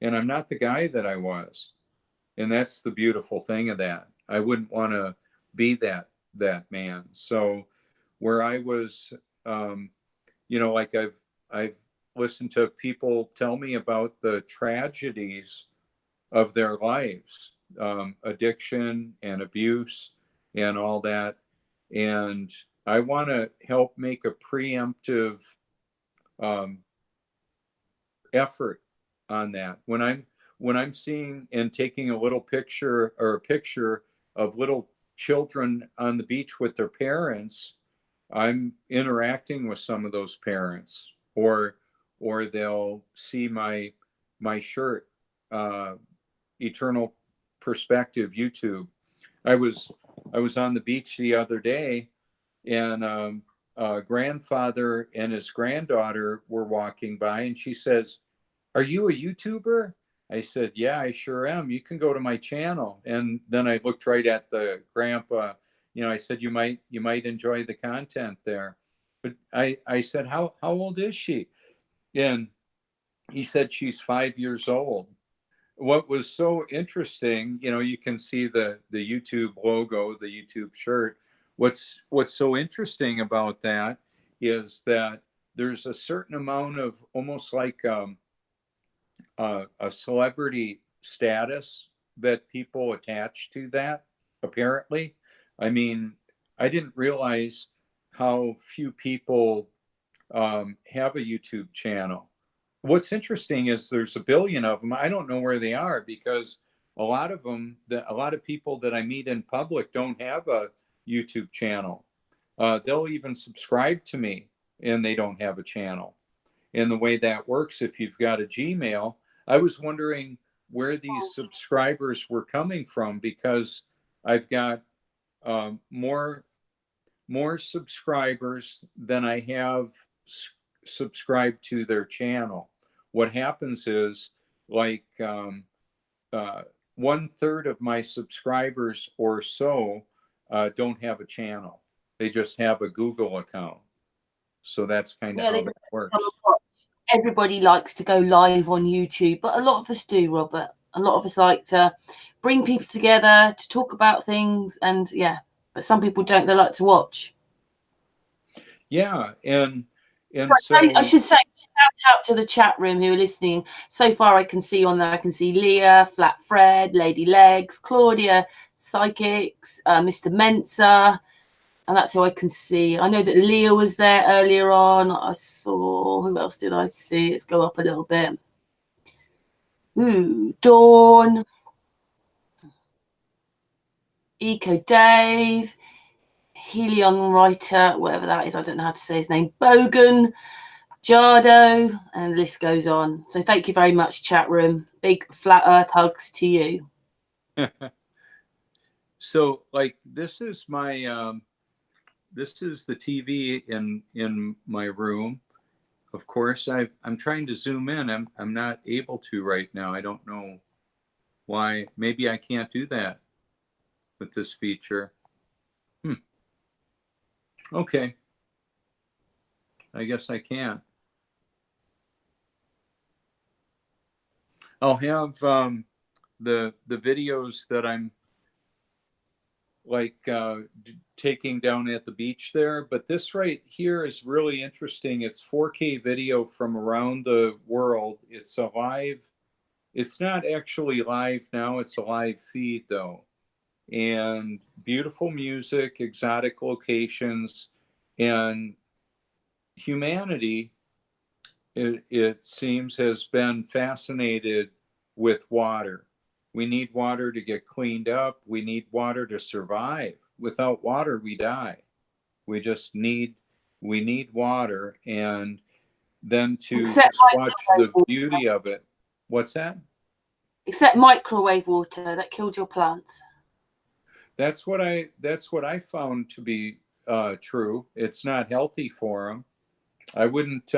And I'm not the guy that I was. And that's the beautiful thing of that. I wouldn't want to be that man. So where I was, like I've listened to people tell me about the tragedies of their lives, addiction and abuse and all that. And I want to help make a preemptive um, effort on that. When I'm seeing and taking a little picture or a picture of little children on the beach with their parents, I'm interacting with some of those parents, or they'll see my shirt, uh, Eternal Perspective YouTube. I was I was on the beach the other day, and grandfather and his granddaughter were walking by, and she says, "Are you a YouTuber?" I said, "Yeah, I sure am. You can go to my channel." And then I looked right at the grandpa. I said, "You might enjoy the content there." But I said, "How old is she?" And he said she's 5 years old. What was so interesting, you can see the YouTube logo, the YouTube shirt. What's so interesting about that is that there's a certain amount of almost like a celebrity status that people attach to that, apparently. I mean, I didn't realize how few people have a YouTube channel. What's interesting is there's a billion of them. I don't know where they are because a lot of them, a lot of people that I meet in public don't have a YouTube channel. They'll even subscribe to me and they don't have a channel. And the way that works, if you've got a Gmail, I was wondering where these subscribers were coming from because I've got more subscribers than I have subscribed to their channel. What happens is, like, uh, 1/3 of my subscribers or so don't have a channel. They just have a Google account. So that's kind of Yeah, how they that works. come across. Everybody likes to go live on YouTube, but a lot of us do, Robert. A lot of us like to bring people together to talk about things, and yeah, but some people don't. They like to watch. Yeah, and Right, I so should say, shout out to the chat room who are listening. So far, I can see on there, I can see Leah, Flat Fred, Lady Legs, Claudia, Psychics, Mr. Mensa, and that's who I can see. I know that Leah was there earlier on. I saw, who else did I see? Let's go up a little bit. Ooh, Dawn, Eco Dave, Helion Writer, whatever that is, I don't know how to say his name, Bogan, Jardo, and the list goes on. So thank you very much, chat room. Big flat earth hugs to you. so like this is my this is the TV in my room. Of course, I'm trying to zoom in. I'm not able to right now. I don't know why. Maybe I can't do that with this feature. Okay. I guess I can't. I'll have the videos that I'm like taking down at the beach there, but this right here is really interesting. It's 4K video from around the world. It's a live. It's not actually live now. It's a live feed though, and beautiful music, exotic locations, and humanity. It seems has been fascinated with water. We need water to get cleaned up. We need water to survive. Without water, we die. We just need water, and then to Except just watch microwave the water. beauty of it. What's that? Except microwave water that killed your plants. That's what I found to be true. It's not healthy for them. I wouldn't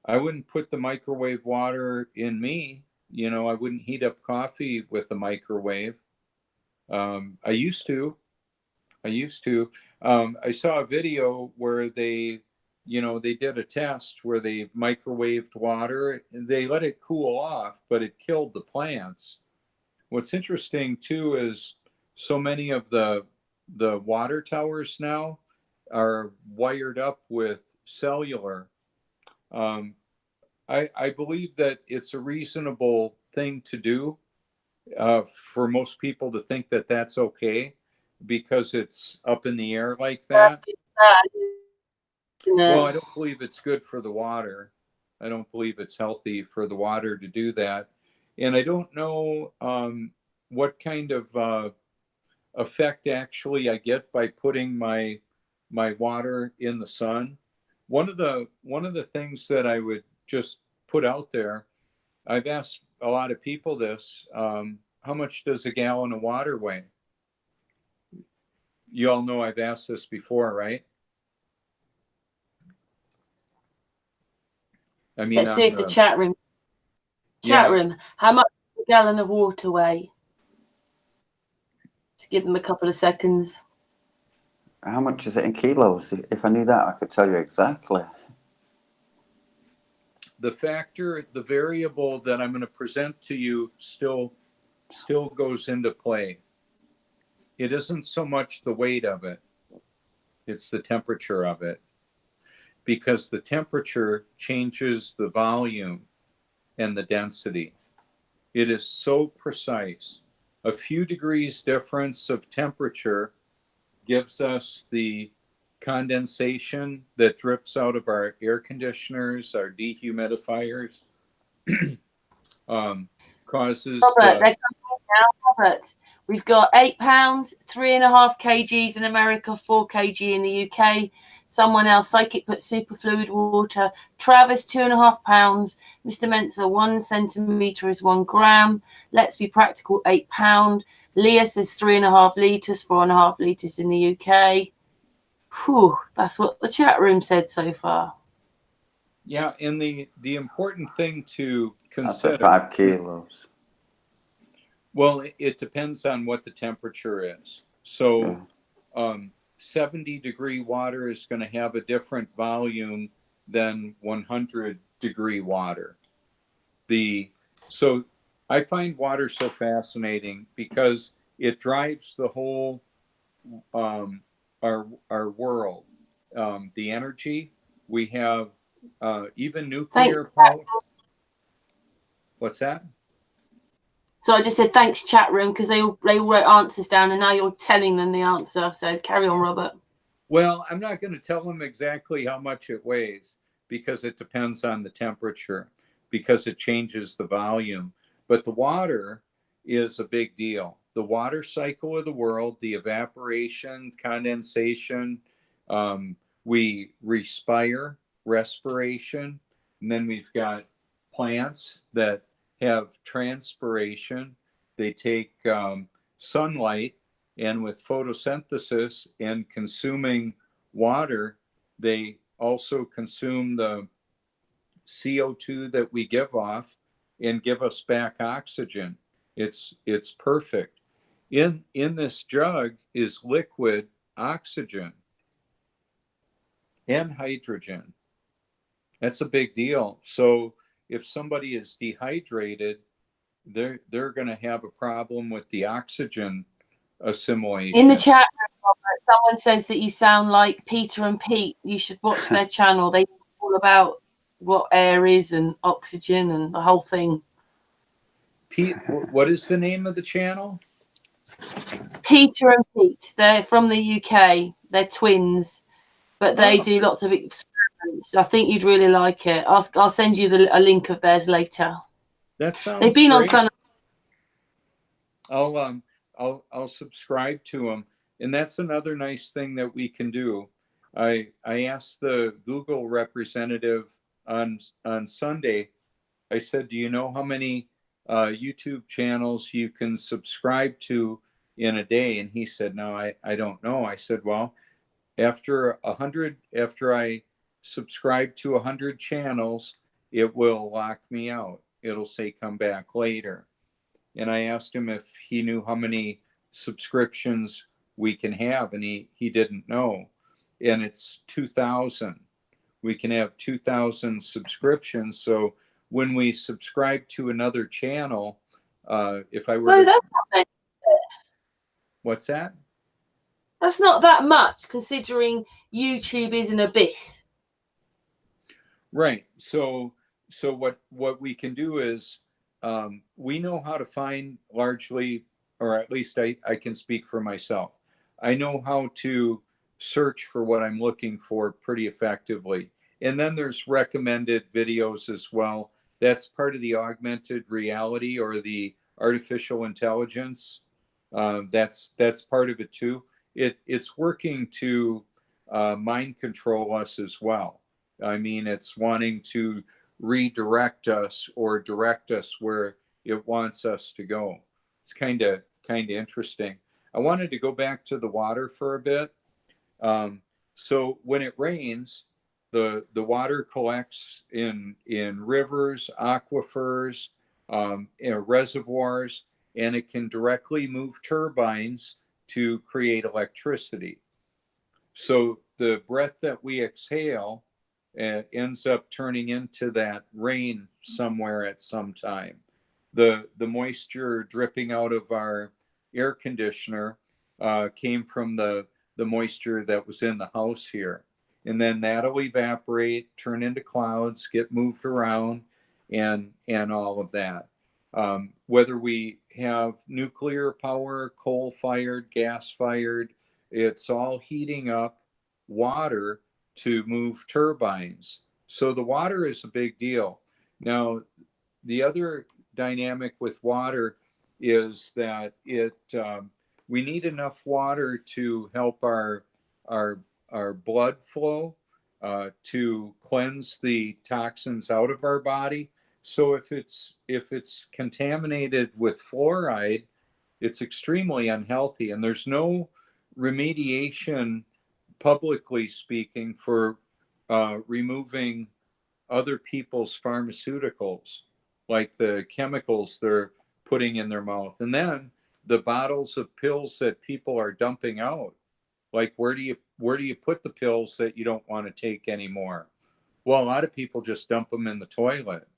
I wouldn't put the microwave water in me. You know, I wouldn't heat up coffee with the microwave. I used to. I used to. I saw a video where they, you know, they did a test where they microwaved water. They let it cool off, but it killed the plants. What's interesting too is so many of the water towers now are wired up with cellular. Um, I believe that it's a reasonable thing to do for most people to think that that's okay because it's up in the air like that. Isn't Well, it? I don't believe it's good for the water. I don't believe it's healthy for the water to do that. And I don't know what kind of effect actually I get by putting my water in the sun. One of the things that I would just put out there, I've asked a lot of people this, how much does a gallon of water weigh? You all know I've asked this before, right? I mean, Let's see on if the the, chat room. Chat yeah, room. How much does a gallon of water weigh? Just give them a couple of seconds. How much is it in kilos? If I knew that, I could tell you exactly. the factor, the variable that I'm going to present to you still goes into play. It isn't so much the weight of it, it's the temperature of it, because the temperature changes the volume and the density. It is so precise. A few degrees difference of temperature gives us the condensation that drips out of our air conditioners, our dehumidifiers, causes Robert, the, they're coming now. Robert, we've got £8, 3.5 kgs in America, 4 kg in the UK. Someone else, Psychic, put superfluid water. Travis, £2.5. Mr. Mensa, 1 centimetre is 1 gram. Let's be practical, £8. Leah says 3.5 litres, 4.5 litres in the UK. Whew, that's what the chat room said so far. yeah, and the important thing to That's at consider, 5 kilos. well, it depends on what the temperature is. So Yeah. 70-degree water is going to have a different volume than 100-degree water. So I find water so fascinating because it drives the whole our world. The energy we have, even Thanks. nuclear power. What's that? So I just said thanks, chat room, because they all wrote answers down, and now you're telling them the answer. So carry on, Robert. Well, I'm not going to tell them exactly how much it weighs because it depends on the temperature, because it changes the volume. But the water is a big deal. The water cycle of the world, the evaporation, condensation, we respire, respiration, and then we've got plants that have transpiration. They take sunlight, and with photosynthesis and consuming water, they also consume the CO2 that we give off and give us back oxygen. It's perfect. In this jug is liquid oxygen and hydrogen. That's a big deal. So if somebody is dehydrated, they're going to have a problem with the oxygen assimilation. In the chat room, Robert, someone says that you sound like Peter and Pete. You should watch their channel. They talk all about what air is and oxygen and the whole thing. Pete, what is the name of the channel? Peter and Pete. They're from the UK. They're twins, but they do lots of experiments. I think you'd really like it. I'll send you a link of theirs later. That sounds They've been great. on Sun. I'll subscribe to them, and that's another nice thing that we can do. I asked the Google representative on Sunday. I said, "Do you know how many YouTube channels you can subscribe to in a day?" And he said, "No, I don't know." I said, "Well, after I subscribe to 100 channels, it will lock me out. It'll say come back later. And I asked him if he knew how many subscriptions we can have, and he didn't know. And it's 2,000. We can have 2,000 subscriptions. So when we subscribe to another channel, if I were No, to, that's not many. what's that? That's not that much, considering YouTube is an abyss. Right. So what we can do is, we know how to find largely, or at least I can speak for myself. I know how to search for what I'm looking for pretty effectively. And then there's recommended videos as well. That's part of the augmented reality or the artificial intelligence. That's part of it too. It's working to mind control us as well. I mean, it's wanting to redirect us or direct us where it wants us to go. It's kind of interesting. I wanted to go back to the water for a bit. So when it rains, the water collects in rivers, aquifers, reservoirs, and it can directly move turbines to create electricity. So the breath that we exhale ends up turning into that rain somewhere at some time. The moisture dripping out of our air conditioner came from the moisture that was in the house here. And then that'll evaporate, turn into clouds, get moved around, and all of that. Whether we have nuclear power, coal fired, gas fired, it's all heating up water to move turbines. So the water is a big deal. Now, the other dynamic with water is that we need enough water to help our blood flow, to cleanse the toxins out of our body. So if it's contaminated with fluoride, it's extremely unhealthy, and there's no remediation, publicly speaking, for removing other people's pharmaceuticals, like the chemicals they're putting in their mouth, and then the bottles of pills that people are dumping out. Like, where do you put the pills that you don't want to take anymore? Well, a lot of people just dump them in the toilet.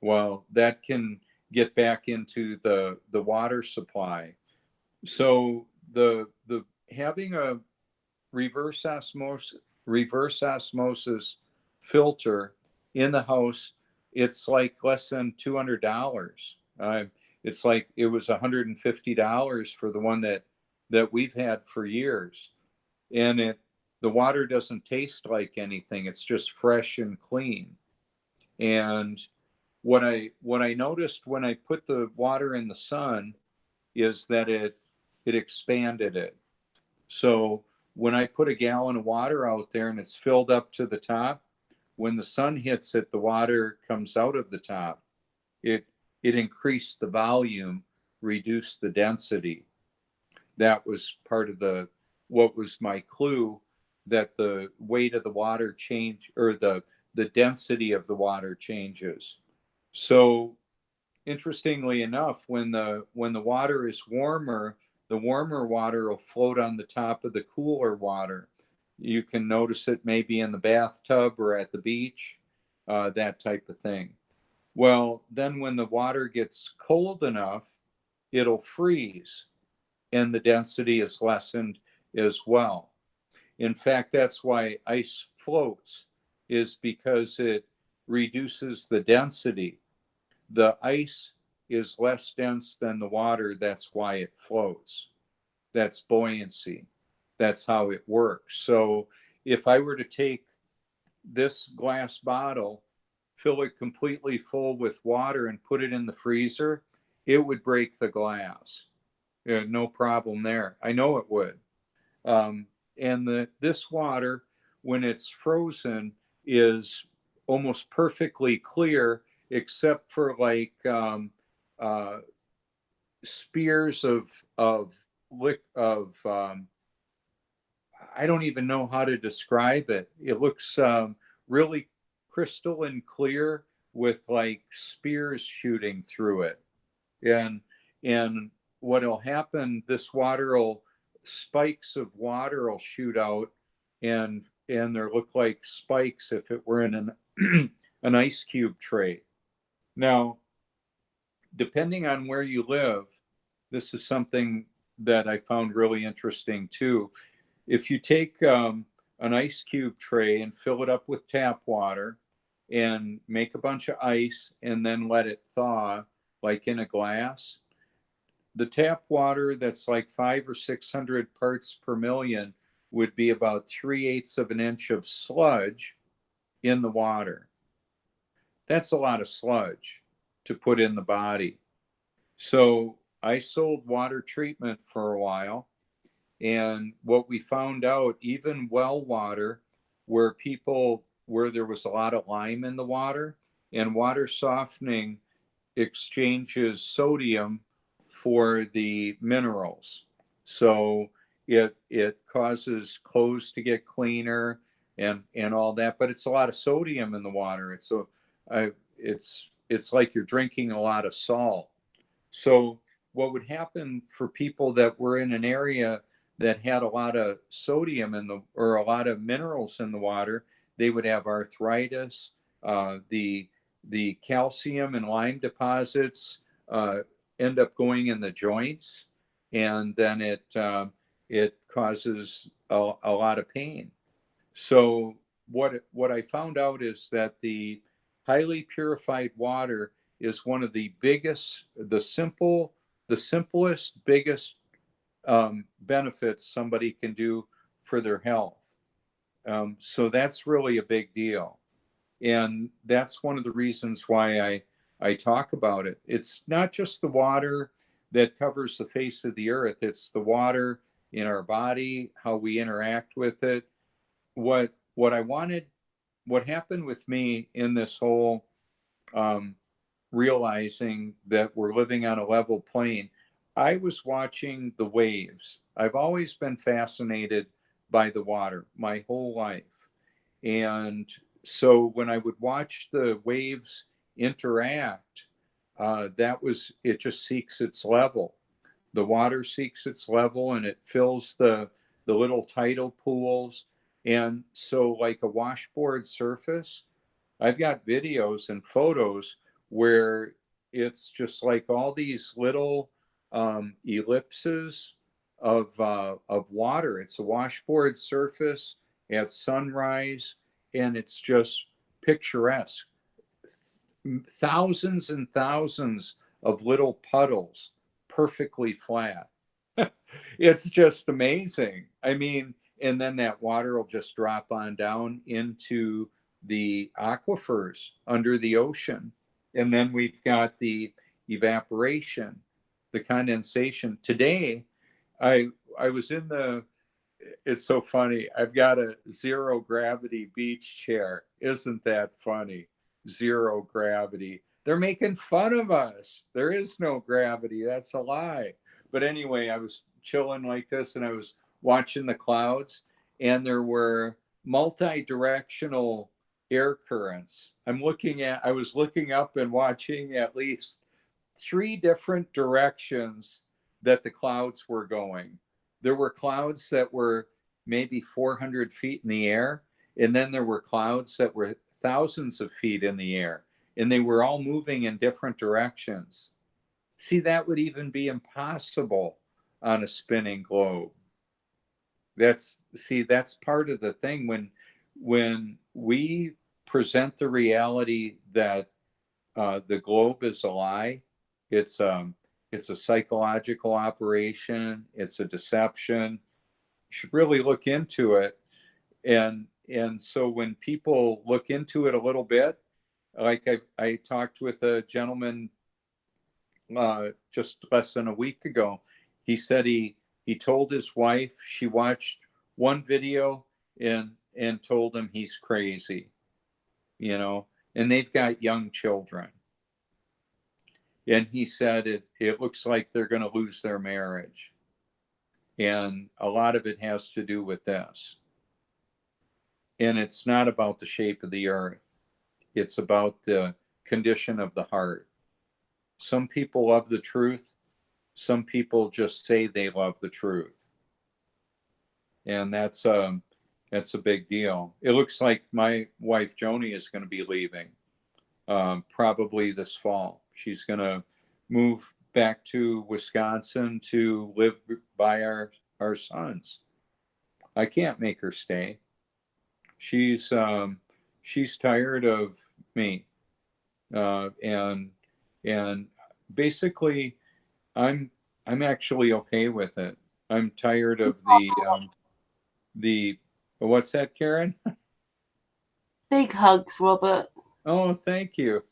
Well, that can get back into the water supply. So the having a reverse osmosis filter in the house, it's like less than $200. It's like it was $150 for the one that we've had for years, and the water doesn't taste like anything. It's just fresh and clean. And what I noticed when I put the water in the sun is that it expanded it. So when I put a gallon of water out there and it's filled up to the top, when the sun hits it, the water comes out of the top. It increased the volume, reduced the density. That was part of what was my clue, that the weight of the water change, or the density of the water changes. So interestingly enough, when the water is warmer, the warmer water will float on the top of the cooler water. You can notice it maybe in the bathtub or at the beach, that type of thing. Well, then when the water gets cold enough, it'll freeze, and the density is lessened as well. In fact, that's why ice floats, is because it reduces the density. The ice is less dense than the water. That's why it floats. That's buoyancy. That's how it works. So if I were to take this glass bottle, fill it completely full with water, and put it in the freezer, it would break the glass. No problem there. I know it would. And this water, when it's frozen, is almost perfectly clear, except for like spears of I don't even know how to describe it. It looks really crystalline clear with like spears shooting through it. And what'll happen, this water will, spikes of water will shoot out, and there look like spikes if it were in an an ice cube tray. Now, depending on where you live, this is something that I found really interesting too. If you take an ice cube tray and fill it up with tap water and make a bunch of ice and then let it thaw, like in a glass, the tap water that's like 500 or 600 parts per million would be about 3/8 of an inch of sludge in the water. That's a lot of sludge to put in the body. So I sold water treatment for a while. And what we found out, even well water, where there was a lot of lime in the water, and water softening exchanges sodium for the minerals. So it causes clothes to get cleaner and all that, but it's a lot of sodium in the water. It's like you're drinking a lot of salt. So what would happen for people that were in an area that had a lot of sodium or a lot of minerals in the water, they would have arthritis. The calcium and lime deposits end up going in the joints, and then it causes a lot of pain. So what I found out is that the highly purified water is one of the biggest, the simplest, biggest benefits somebody can do for their health. So that's really a big deal. And that's one of the reasons why I talk about it. It's not just the water that covers the face of the earth, it's the water in our body, how we interact with it. What happened with me in this whole realizing that we're living on a level plane, I was watching the waves. I've always been fascinated by the water my whole life. And so when I would watch the waves interact, it just seeks its level. The water seeks its level and it fills the little tidal pools. And so, like a washboard surface, I've got videos and photos where it's just like all these little ellipses of water. It's a washboard surface at sunrise, and it's just picturesque. Thousands and thousands of little puddles, perfectly flat. It's just amazing. I mean, and then that water will just drop on down into the aquifers under the ocean. And then we've got the evaporation, the condensation. Today, I was in it's so funny. I've got a zero gravity beach chair. Isn't that funny? Zero gravity. They're making fun of us. There is no gravity. That's a lie. But anyway, I was chilling like this and I was watching the clouds, and there were multi-directional air currents. I was looking up and watching at least 3 different directions that the clouds were going. There were clouds that were maybe 400 feet in the air, and then there were clouds that were thousands of feet in the air, and they were all moving in different directions. See, that would even be impossible on a spinning globe. That's part of the thing when we present the reality that the globe is a lie. It's a psychological operation. It's a deception. You should really look into it. And so when people look into it a little bit, like I talked with a gentleman just less than a week ago. He said he told his wife, she watched one video and told him he's crazy, and they've got young children. And he said it looks like they're going to lose their marriage. And a lot of it has to do with this. And it's not about the shape of the earth. It's about the condition of the heart. Some people love the truth. Some people just say they love the truth. And that's a big deal. It looks like my wife Joni is going to be leaving probably this fall. She's going to move back to Wisconsin to live by our sons. I can't make her stay. She's tired of me, and basically, I'm actually okay with it. I'm tired of the what's that, Karen? Big hugs, Robert. Oh, thank you.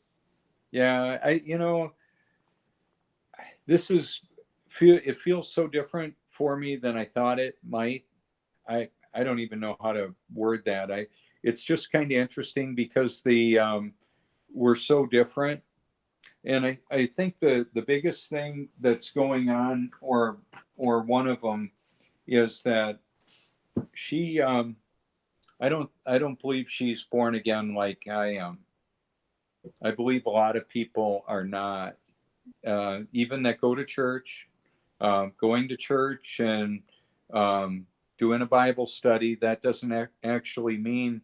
Yeah, it feels so different for me than I thought it might. I don't even know how to word that. It's just kind of interesting because we're so different. And I think the biggest thing that's going on, or one of them, is that she I don't believe she's born again like I am. I believe a lot of people are not, even that go to church, going to church and doing a Bible study. That doesn't actually mean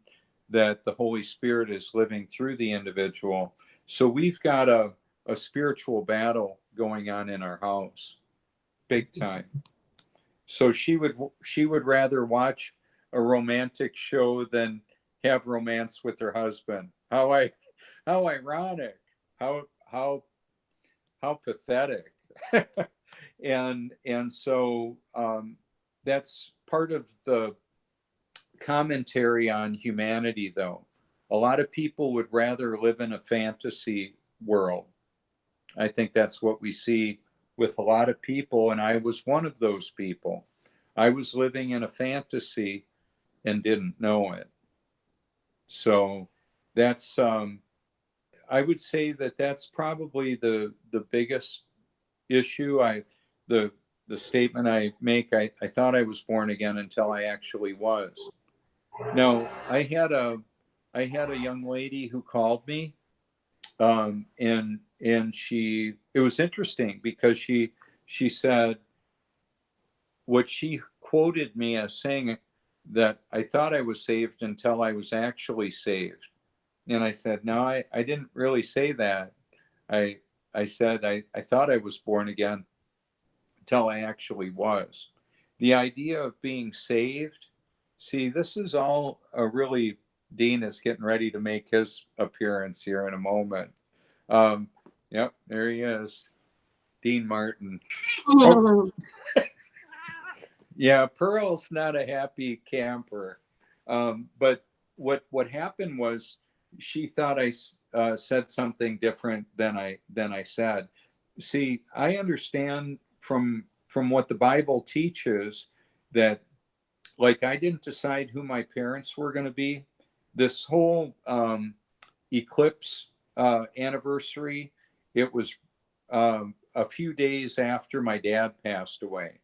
that the Holy Spirit is living through the individual. So we've got a spiritual battle going on in our house, big time. So she would rather watch a romantic show than have romance with her husband. How ironic. How pathetic. And so that's part of the commentary on humanity, though. A lot of people would rather live in a fantasy world. I think that's what we see with a lot of people, and I was one of those people. I was living in a fantasy and didn't know it. So that's I would say that that's probably the biggest issue. The statement I make, I thought I was born again until I actually was. Now, I had a young lady who called me, and it was interesting because she said what she quoted me as saying, that I thought I was saved until I was actually saved. And I said, no, I didn't really say that. I said I thought I was born again until I actually was. The idea of being saved, see, this is all a really, Dean is getting ready to make his appearance here in a moment. Yep, there he is, Dean Martin. Oh, yeah, Pearl's not a happy camper. But what happened was she thought I said something different than I said. See, I understand from what the Bible teaches that, like, I didn't decide who my parents were going to be. This whole eclipse anniversary, it was a few days after my dad passed away.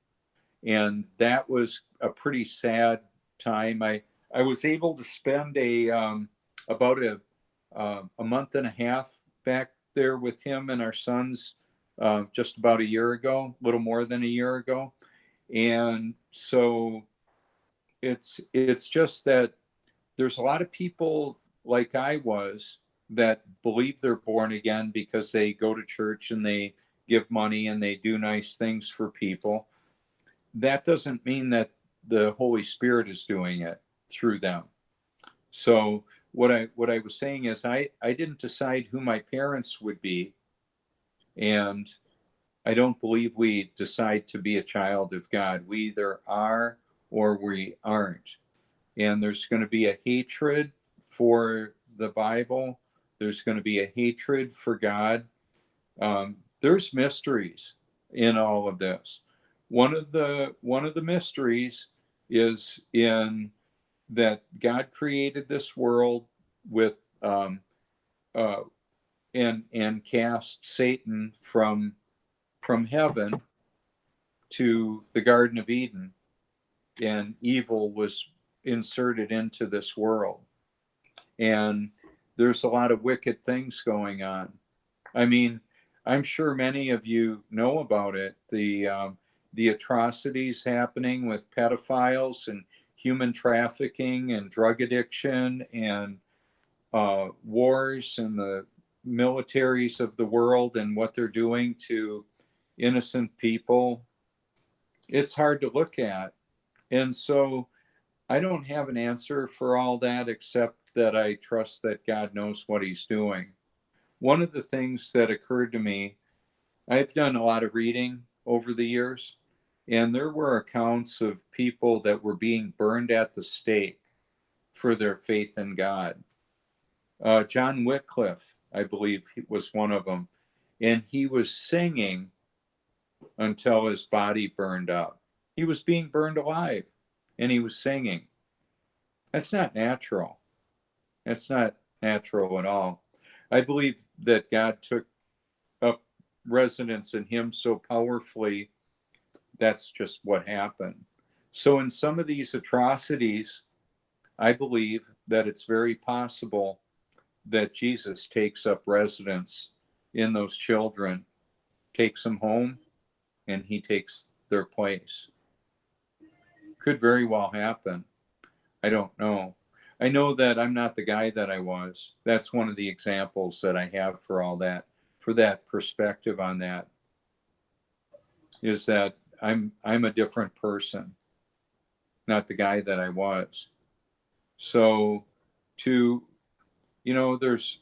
And that was a pretty sad time. I was able to spend about a month and a half back there with him and our sons just about a year ago, a little more than a year ago. And so it's just that there's a lot of people like I was that believe they're born again because they go to church and they give money and they do nice things for people. That doesn't mean that the Holy Spirit is doing it through them. So what I was saying is I didn't decide who my parents would be, and I don't believe we decide to be a child of God. We either are or we aren't. And there's going to be a hatred for the Bible. There's going to be a hatred for God. There's mysteries in all of this. One of the mysteries is in that God created this world with uh, and cast Satan from heaven to the Garden of Eden, and evil was inserted into this world. And there's a lot of wicked things going on. I mean, I'm sure many of you know about it. The atrocities happening with pedophiles and human trafficking and drug addiction and wars and the militaries of the world and what they're doing to innocent people. It's hard to look at. And so I don't have an answer for all that except that I trust that God knows what he's doing. One of the things that occurred to me, I've done a lot of reading over the years, and there were accounts of people that were being burned at the stake for their faith in God. John Wycliffe, I believe, was one of them, and he was singing until his body burned up. He was being burned alive, and he was singing. That's not natural. That's not natural at all. I believe that God took up residence in him so powerfully, that's just what happened. So, in some of these atrocities, I believe that it's very possible that Jesus takes up residence in those children, takes them home, and he takes their place. Could very well happen. I don't know. I know that I'm not the guy that I was. That's one of the examples that I have for all that, for that perspective on that, is that I'm a different person, not the guy that I was. So there's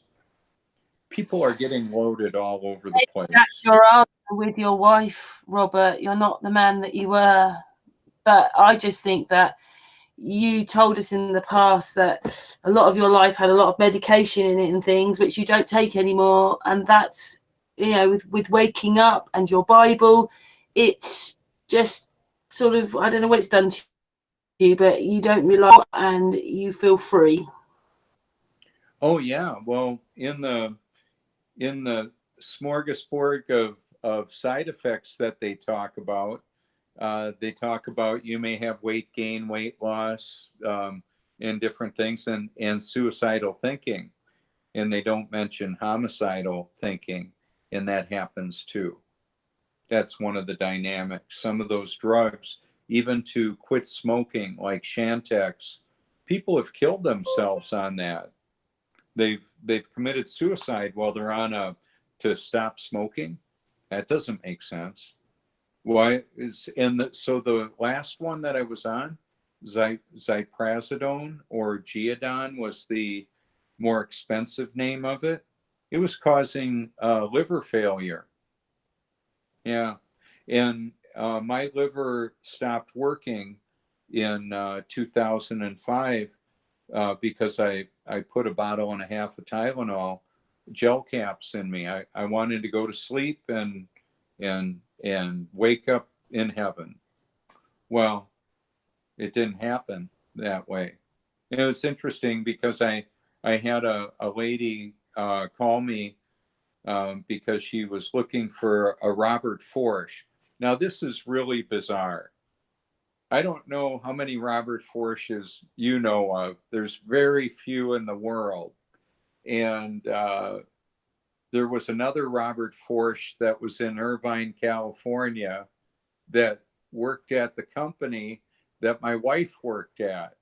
people are getting loaded all over the place. That's your answer with your wife, Robert. You're not the man that you were. But I just think that you told us in the past that a lot of your life had a lot of medication in it and things which you don't take anymore. And that's, with waking up and your Bible, it's just sort of, I don't know what it's done to you, but you don't rely and you feel free. Oh yeah. Well, in the smorgasbord of side effects that they talk about you may have weight gain, weight loss, and different things, and suicidal thinking. And they don't mention homicidal thinking, and that happens too. That's one of the dynamics. Some of those drugs, even to quit smoking, like Chantix, people have killed themselves on that. They've committed suicide while they're on to stop smoking. That doesn't make sense. Why is so the last one that I was on, Zyprazidone or Geodon was the more expensive name of it. It was causing liver failure. Yeah, and my liver stopped working in 2005 because I put a bottle and a half of Tylenol gel caps in me. I wanted to go to sleep and wake up in heaven. Well, it didn't happen that way. And it was interesting because I had a lady call me because she was looking for a Robert Foertsch. Now, this is really bizarre. I don't know how many Robert Foertsch's you know of. There's very few in the world. And there was another Robert Foertsch that was in Irvine, California, that worked at the company that my wife worked at,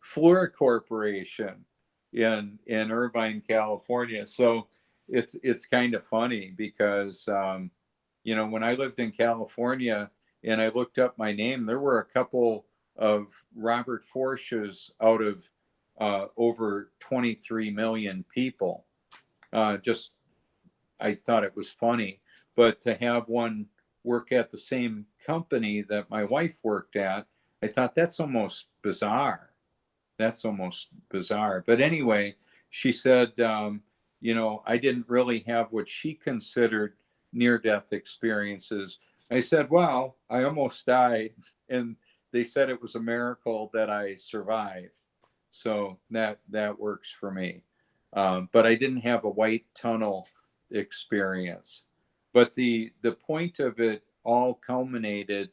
Fluor Corporation in Irvine, California. So it's kind of funny because when I lived in California and I looked up my name, there were a couple of Robert Foertsch's out of over 23 million people. I thought it was funny, but to have one work at the same company that my wife worked at, I thought that's almost bizarre. That's almost bizarre. But anyway, she said, I didn't really have what she considered near-death experiences. I said, well, I almost died, and they said it was a miracle that I survived. So that works for me. But I didn't have a white tunnel experience. But the point of it all culminated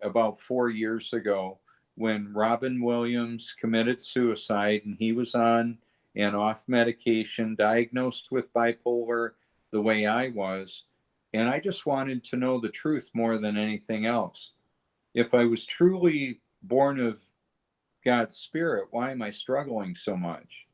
about 4 years ago when Robin Williams committed suicide, and he was on and off medication, diagnosed with bipolar the way I was. And I just wanted to know the truth more than anything else. If I was truly born of God's Spirit, why am I struggling so much?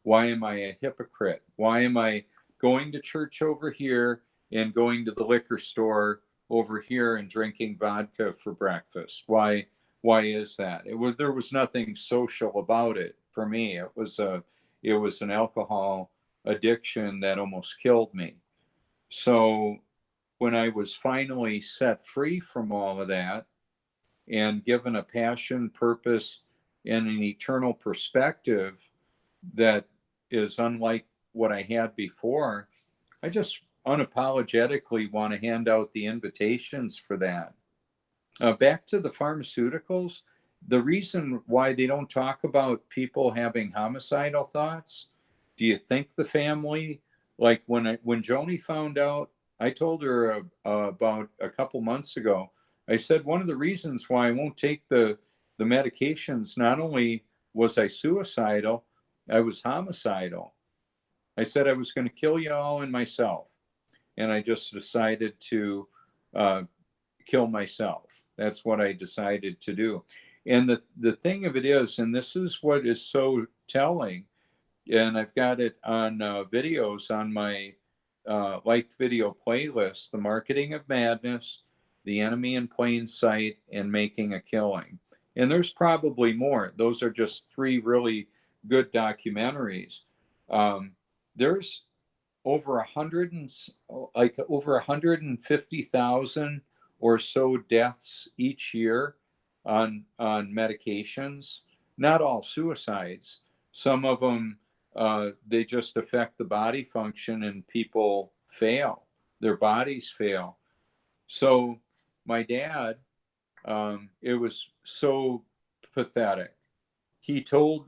Why am I a hypocrite? Why am I going to church over here and going to the liquor store over here and drinking vodka for breakfast? Why is that? There was nothing social about it for me. It was an alcohol addiction that almost killed me. So when I was finally set free from all of that and given a passion, purpose, and an eternal perspective that is unlike what I had before, I just unapologetically want to hand out the invitations for that. Back to the pharmaceuticals, the reason why they don't talk about people having homicidal thoughts, do you think the family, like when Joni found out, I told her about a couple months ago, I said, one of the reasons why I won't take the medications, not only was I suicidal, I was homicidal. I said I was going to kill you all and myself. And I just decided to kill myself. That's what I decided to do. And the thing of it is, and this is what is so telling, and I've got it on videos on my liked video playlist, The Marketing of Madness, The Enemy in Plain Sight, and Making a Killing. And there's probably more. Those are just 3 really good documentaries. There's over 150,000 or so deaths each year on medications. Not all suicides. Some of them they just affect the body function and people fail. Their bodies fail. So my dad, it was so pathetic. He told,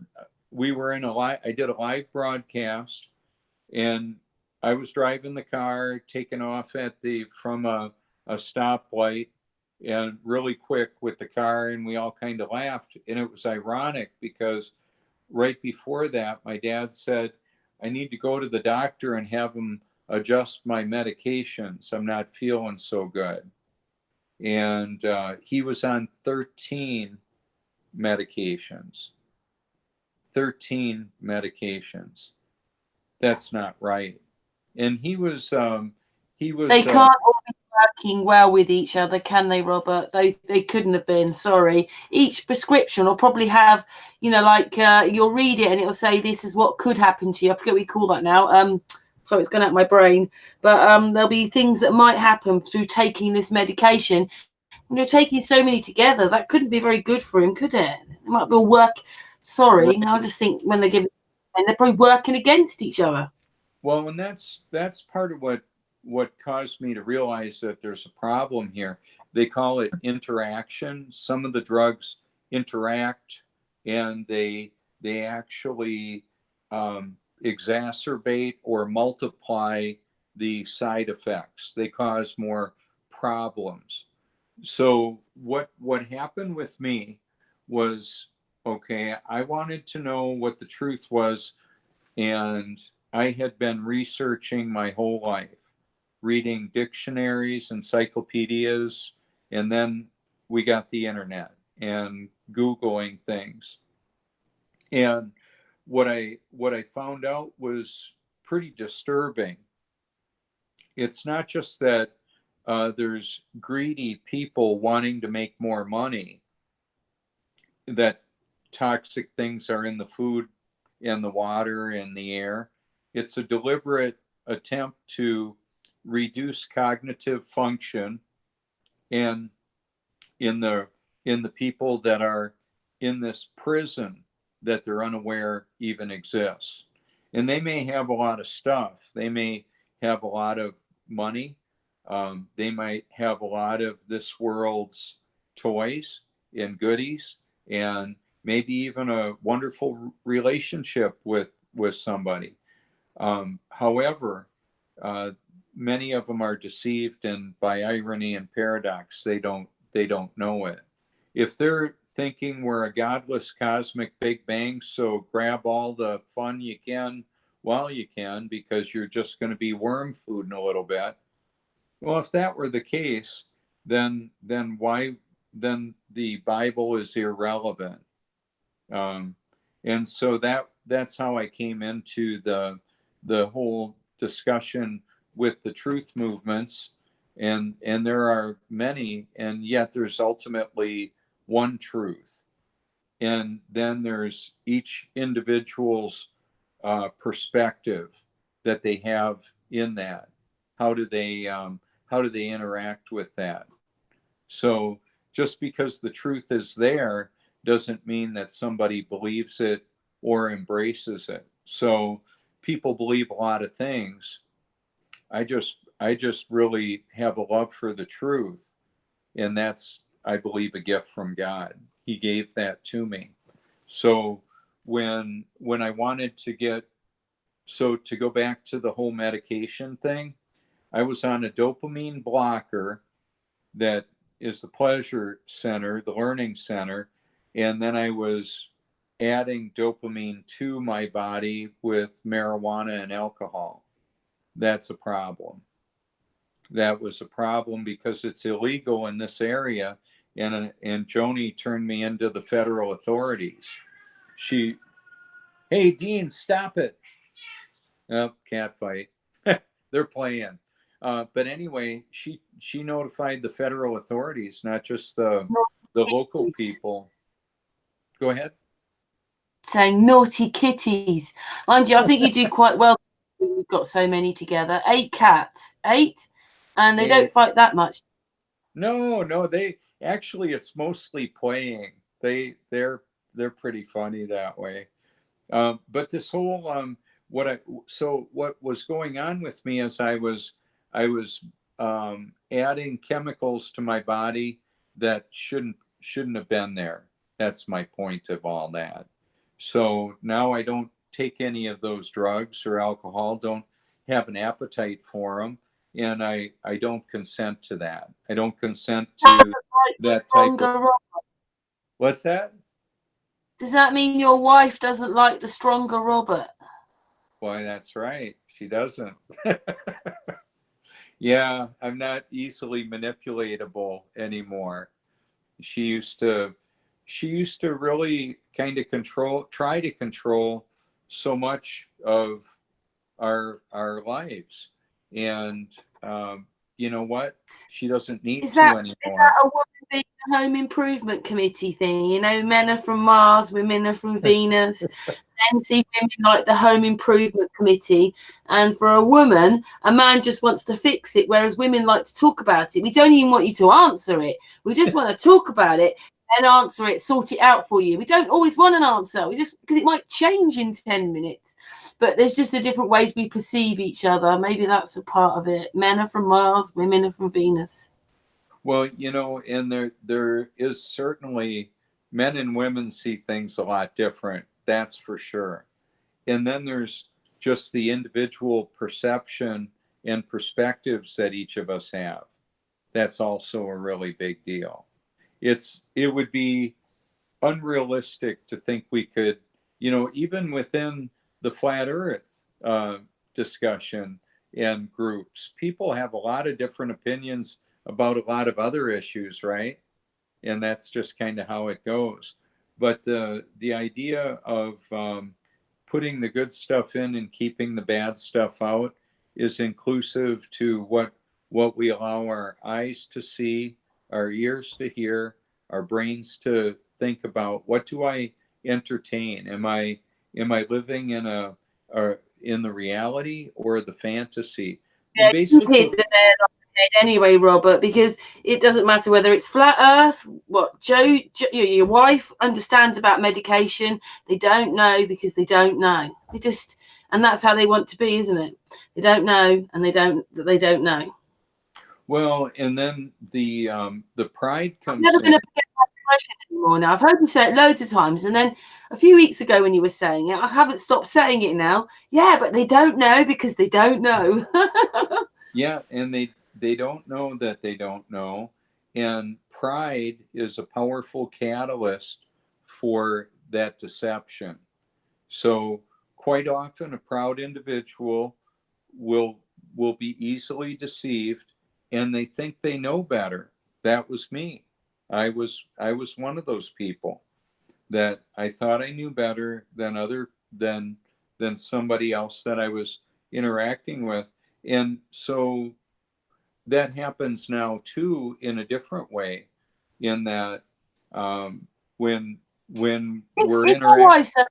we were in I did a live broadcast, and I was driving the car, taking off from a stoplight, and really quick with the car, and we all kind of laughed. And it was ironic because right before that, my dad said, I need to go to the doctor and have him adjust my medications. I'm not feeling so good. And he was on 13 medications. 13 medications. That's not right. And he was They can't all be working well with each other, can they, Robert? They couldn't have been. Sorry. Each prescription will probably have, like you'll read it and it'll say this is what could happen to you. I forget what we call that now. Sorry, it's gone out of my brain. But there'll be things that might happen through taking this medication. When you're taking so many together, that couldn't be very good for him, could it? It might be work. Sorry, I just think when they give it, and they're probably working against each other. Well, and that's part of what caused me to realize that there's a problem here. They call it interaction. Some of the drugs interact, and they actually exacerbate or multiply the side effects. They cause more problems. So what happened with me was, okay, I wanted to know what the truth was, and I had been researching my whole life, reading dictionaries, encyclopedias, and then we got the internet and Googling things. And what I found out was pretty disturbing. It's not just that there's greedy people wanting to make more money, that toxic things are in the food, in the water, in the air. It's a deliberate attempt to reduce cognitive function and in the people that are in this prison that they're unaware even exists. And they may have a lot of stuff. They may have a lot of money. They might have a lot of this world's toys and goodies, and maybe even a wonderful relationship with somebody. However, many of them are deceived, and by irony and paradox, they don't know it. If they're thinking we're a godless cosmic Big Bang, so grab all the fun you can while you can, because you're just going to be worm food in a little bit. Well, if that were the case, then why then the Bible is irrelevant. And so that's how I came into the whole discussion with the truth movements, and there are many, and yet there's ultimately one truth, and then there's each individual's perspective that they have in that. How do they interact with that? So just because the truth is there doesn't mean that somebody believes it or embraces it. So people believe a lot of things. I just really have a love for the truth, and that's, I believe, a gift from God. He gave that to me. So when I wanted to to go back to the whole medication thing, I was on a dopamine blocker that is the pleasure center, the learning center. And then I was adding dopamine to my body with marijuana and alcohol. That's a problem. That was a problem because it's illegal in this area. And Joni turned me into the federal authorities. Hey, Dean, stop it. Oh, cat fight. They're playing. But anyway, she notified the federal authorities, not just the local people. Go ahead. Saying naughty kitties. Mind you, I think you do quite well. We've got so many together. 8 cats. 8? And they don't fight that much. No, they actually, it's mostly playing. They're pretty funny that way. But this whole what was going on with me is I was adding chemicals to my body that shouldn't have been there. That's my point of all that. So now I don't take any of those drugs or alcohol, don't have an appetite for them, and I don't consent to that. I don't consent to that type of... What's that? Does that mean your wife doesn't like the stronger Robert? Why, that's right. She doesn't. Yeah, I'm not easily manipulatable anymore. She used to really kind of try to control so much of our lives. And you know what? She doesn't need to anymore. Is that a woman being a home improvement committee thing? You know, men are from Mars, women are from Venus. Men see women like the home improvement committee. And for a woman, a man just wants to fix it, whereas women like to talk about it. We don't even want you to answer it. We just want to talk about it and answer it, sort it out for you. We don't always want an answer. We just, because it might change in 10 minutes. But there's just the different ways we perceive each other. Maybe that's a part of it. Men are from Mars, women are from Venus. Well, you know, and there is certainly, men and women see things a lot different. That's for sure. And then there's just the individual perception and perspectives that each of us have. That's also a really big deal. It would be unrealistic to think we could, you know, even within the flat earth discussion and groups, people have a lot of different opinions about a lot of other issues, right? And that's just kind of how it goes. But the idea of putting the good stuff in and keeping the bad stuff out is inclusive to what we allow our eyes to see, our ears to hear, our brains to think about. What do I entertain? Am I living in the reality or the fantasy? Yeah, basically, you hit the nail on the head anyway, Robert, because it doesn't matter whether it's flat Earth. What Joe, your wife understands about medication. They don't know because they don't know. They just, and that's how they want to be, isn't it? They don't know, and they don't know. Well, and then the pride comes in. I'm never going to forget that expression anymore now. I've heard you say it loads of times, and then a few weeks ago when you were saying it, I haven't stopped saying it now. Yeah, but they don't know because they don't know. Yeah, and they don't know that they don't know. And pride is a powerful catalyst for that deception. So quite often a proud individual will be easily deceived, and they think they know better. That was me. I was one of those people that I thought I knew better than somebody else that I was interacting with. And so that happens now too, in a different way, in that um, when we're If your interacting. wife said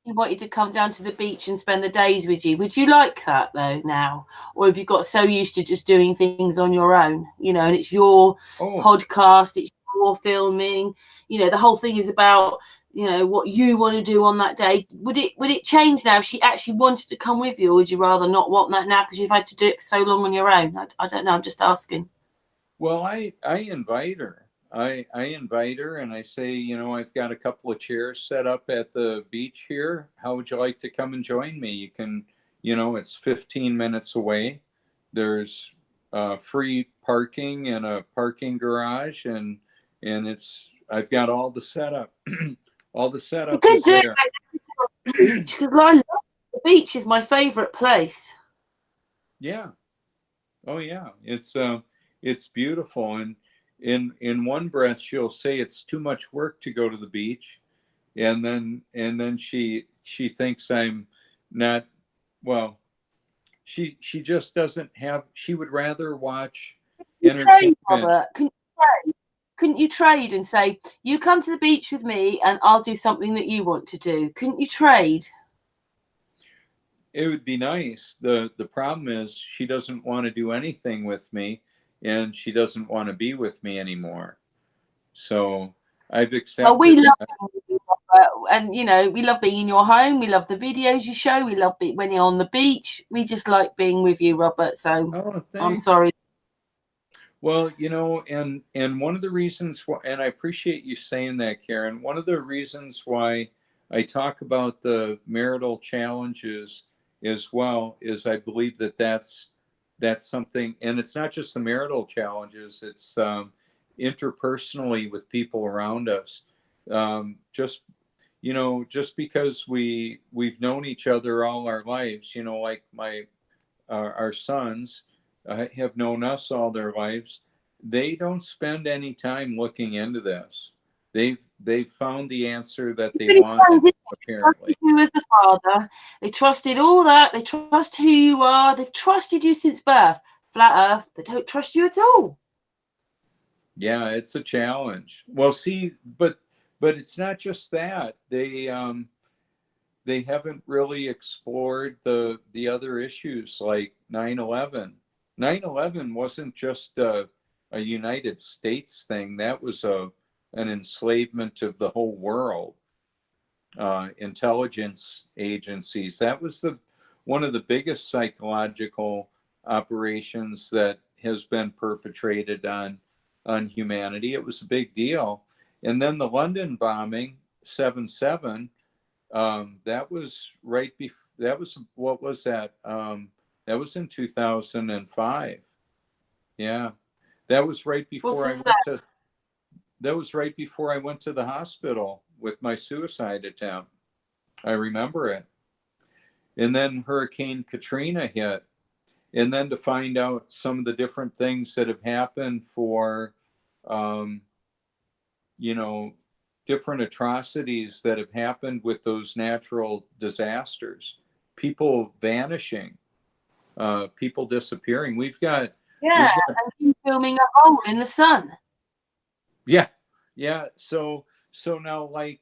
you wanted to come down to the beach and spend the days with you, would you like that though now? Or have you got so used to just doing things on your own, you know, and it's your podcast, it's your filming, you know, the whole thing is about, you know, what you want to do on that day. Would it change now if she actually wanted to come with you, or would you rather not want that now because you've had to do it for so long on your own? I don't know, I'm just asking. Well, I invite her. I invite her and I say, you know, I've got a couple of chairs set up at the beach here. How would you like to come and join me? You can, you know, it's 15 minutes away. There's free parking and a parking garage, and I've got all the setup. All the setup is there. Because I love the beach, is my favorite place. Yeah. Oh yeah. It's beautiful. And in one breath she'll say it's too much work to go to the beach, and then she thinks I'm not, well, she just doesn't have, she would rather watch entertainment. Robert, couldn't you trade and say, you come to the beach with me and I'll do something that you want to do? Couldn't you trade? It would be nice. The problem is she doesn't want to do anything with me, and she doesn't want to be with me anymore. So I've accepted. Well, we love you, Robert, and you know, we love being in your home. We love the videos you show. We love when you're on the beach. We just like being with you, Robert. So I'm sorry. Well, you know, and one of the reasons why, and I appreciate you saying that, Karen, one of the reasons why I talk about the marital challenges as well is I believe that that's something, and it's not just the marital challenges, it's interpersonally with people around us. Just, you know, just because we've known each other all our lives, you know, like our sons have known us all their lives. They don't spend any time looking into this. They've found the answer that they wanted, apparently. You as the father, they trusted all that. They trust who you are. They've trusted you since birth. Flat Earth, they don't trust you at all. Yeah, it's a challenge. Well, see, but it's not just that. They haven't really explored the other issues like 9/11. 9/11 wasn't just a United States thing. That was an enslavement of the whole world. Intelligence agencies. That was one of the biggest psychological operations that has been perpetrated on humanity. It was a big deal. And then the London bombing, 7/7. That was right before. That was, what was that? That was in 2005. Yeah, that was right before I went to. That was right before I went to the hospital with my suicide attempt. I remember it. And then Hurricane Katrina hit, and then to find out some of the different things that have happened for, you know, different atrocities that have happened with those natural disasters, people vanishing, people disappearing. We've got and you filming a hole in the sun. Yeah. So now, like,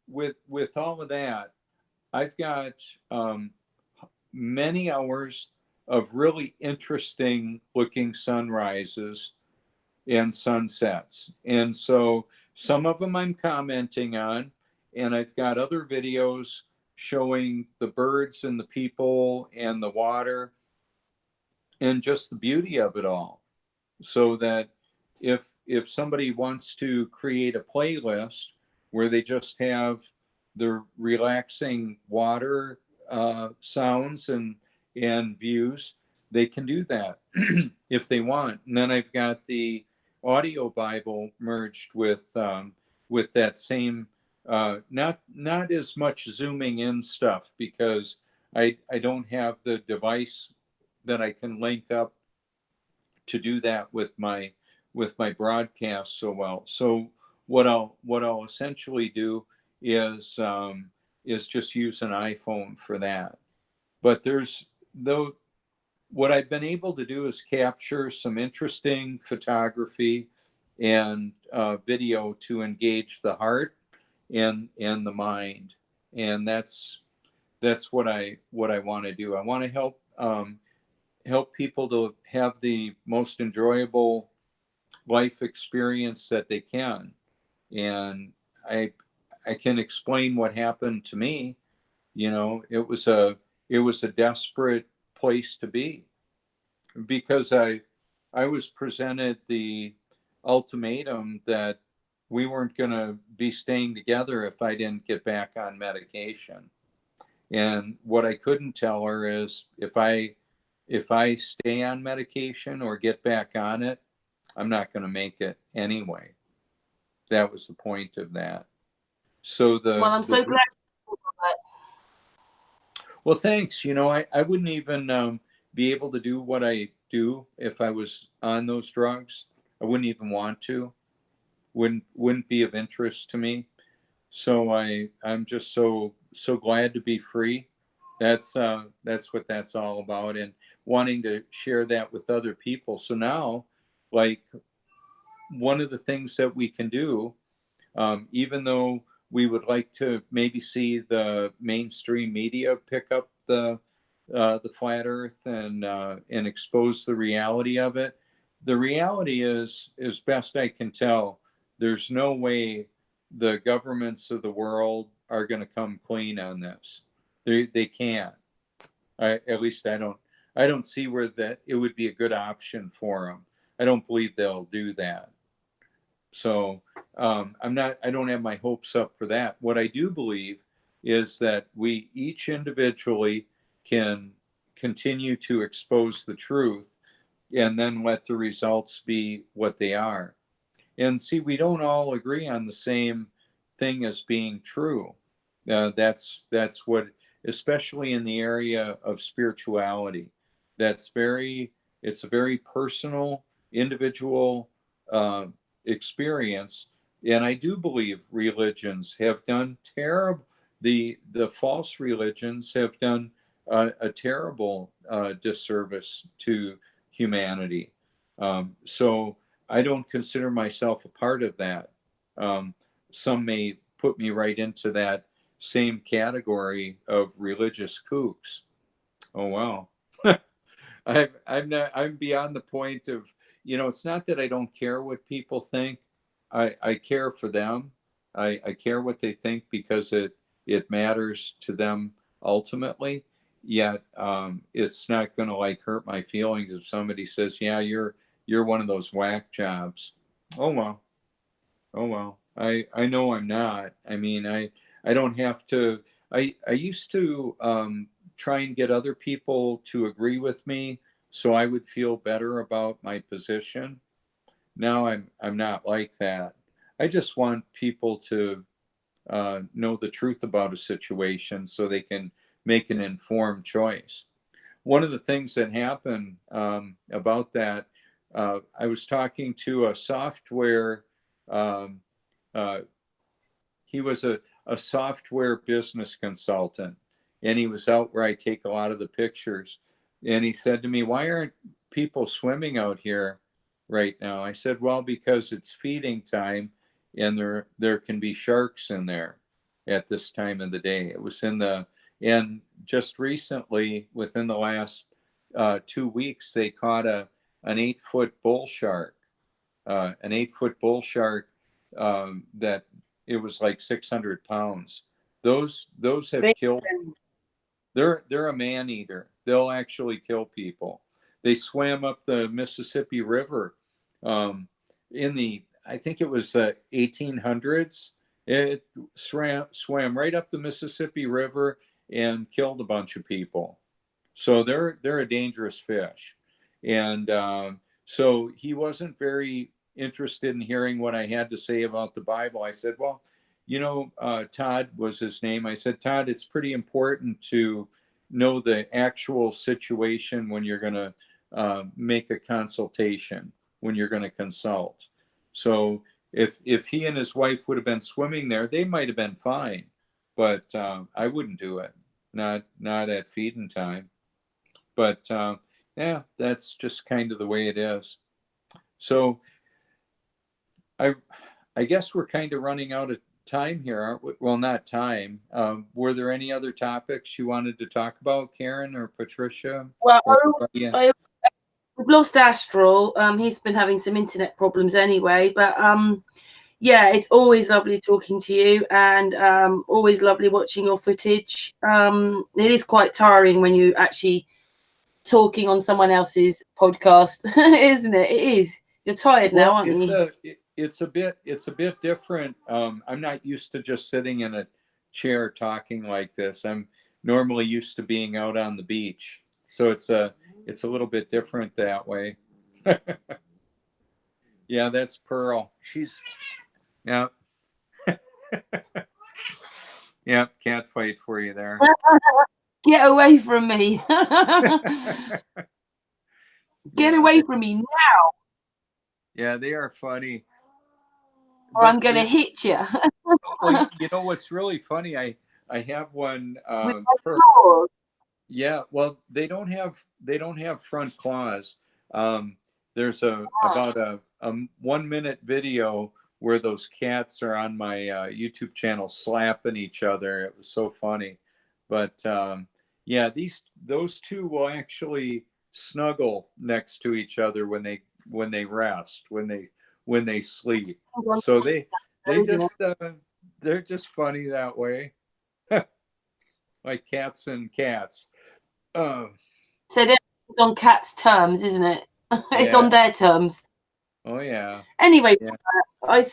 with all of that, I've got many hours of really interesting looking sunrises and sunsets. And so some of them I'm commenting on, and I've got other videos showing the birds and the people and the water and just the beauty of it all. So that if somebody wants to create a playlist where they just have the relaxing water sounds and views, they can do that if they want. And then I've got the audio Bible merged with that same not as much zooming in stuff, because I don't have the device that I can link up to do that with my broadcast so well. So what I'll essentially do is just use an iPhone for that. But there's though what I've been able to do is capture some interesting photography and video to engage the heart and the mind, and that's what I want to do. I want to help people to have the most enjoyable life experience that they can, and I I can explain what happened to me. It was a desperate place to be, because I was presented the ultimatum that we weren't going to be staying together if I didn't get back on medication. And what I couldn't tell her is if I stay on medication or get back on it, I'm not going to make it anyway. That was the point of that. So Well, I'm so glad. well, thanks. I wouldn't even be able to do what I do if I was on those drugs. I wouldn't even want to. Wouldn't be of interest to me. So I'm just so glad to be free. That's what that's all about, and wanting to share that with other people. So now, like, one of the things that we can do, even though we would like to maybe see the mainstream media pick up the flat Earth and expose the reality of it. The reality is, as best I can tell, there's no way the governments of the world are going to come clean on this. They can't. At least I don't see where that it would be a good option for them. I don't believe they'll do that. So I don't have my hopes up for that. What I do believe is that we each individually can continue to expose the truth, and then let the results be what they are. And see, we don't all agree on the same thing as being true. That's what, especially in the area of spirituality, that's very it's a very personal, individual uh, experience. And I do believe religions have done terrible. The false religions have done a terrible disservice to humanity. So I don't consider myself a part of that. Um, some may put me right into that same category of religious kooks. Oh wow. I'm beyond the point of, it's not that I don't care what people think. I care for them. I care what they think because it matters to them ultimately. Yet it's not going to like hurt my feelings if somebody says, "Yeah, you're one of those whack jobs." Oh well. Oh well. I know I'm not. I mean, I don't have to. I used to try and get other people to agree with me so I would feel better about my position. Now I'm not like that. I just want people to know the truth about a situation so they can make an informed choice. One of the things that happened about that, I was talking to a software. Um, uh, he was a software business consultant, and he was out where I take a lot of the pictures. And he said to me, "Why aren't people swimming out here right now?" I said, "Well, because it's feeding time, and there can be sharks in there at this time of the day." It was and just recently, within the last 2 weeks, they caught an 8-foot bull shark, that it was like 600 pounds. Those have killed. They're a man eater. They'll actually kill people. They swam up the Mississippi River in the, I think it was 1800s. It swam right up the Mississippi River and killed a bunch of people. So they're a dangerous fish, and so he wasn't very interested in hearing what I had to say about the Bible, I said, well, you know, Todd was his name. I said, Todd, it's pretty important to know the actual situation when you're going to make a consultation, when you're going to consult. So if he and his wife would have been swimming there, they might have been fine, but I wouldn't do it. Not at feeding time. But yeah, that's just kind of the way it is. So I guess we're kind of running out of time here, aren't we? Well, not time. Were there any other topics you wanted to talk about, Karen or Patricia? Well, Or, we've lost Astral. He's been having some internet problems anyway, but yeah, it's always lovely talking to you, and always lovely watching your footage. It is quite tiring when you actually talking on someone else's podcast, isn't it? It is. You're tired now, aren't you? It's a bit different. I'm not used to just sitting in a chair talking like this. I'm normally used to being out on the beach, so it's a little bit different that way. Yeah, that's Pearl. She's yeah. Yeah, can't fight for you there. Get away from me. Get away from me now. Yeah, they are funny. Or I'm going to hit you. Well, you know what's really funny? I have one. Yeah, well, they don't have front claws. There's about a 1 minute video where those cats are on my YouTube channel slapping each other. It was so funny. But yeah, those two will actually snuggle next to each other when they rest, when they sleep. So they're just funny that way. Like cats and cats. So it's on cats' terms, isn't it? It's Yeah. on their terms. Oh yeah. Anyway, Yeah.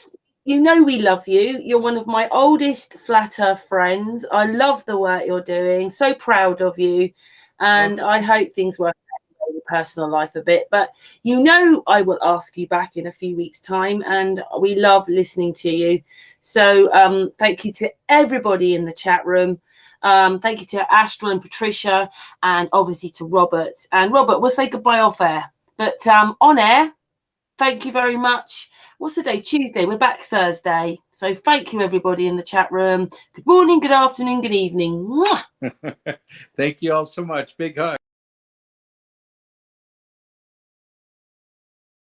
you know we love you. You're one of my oldest Flat Earth friends. I love the work you're doing. So proud of you, and I hope things work out in your personal life a bit. But you know I will ask you back in a few weeks' time, and we love listening to you. So thank you to everybody in the chat room. Thank you to Astral and Patricia, and obviously to Robert. And Robert, we'll say goodbye off air, but on air, thank you very much. What's the day? Tuesday. We're back Thursday. So thank you, everybody in the chat room. Good morning, good afternoon, good evening. Thank you all so much. Big hug.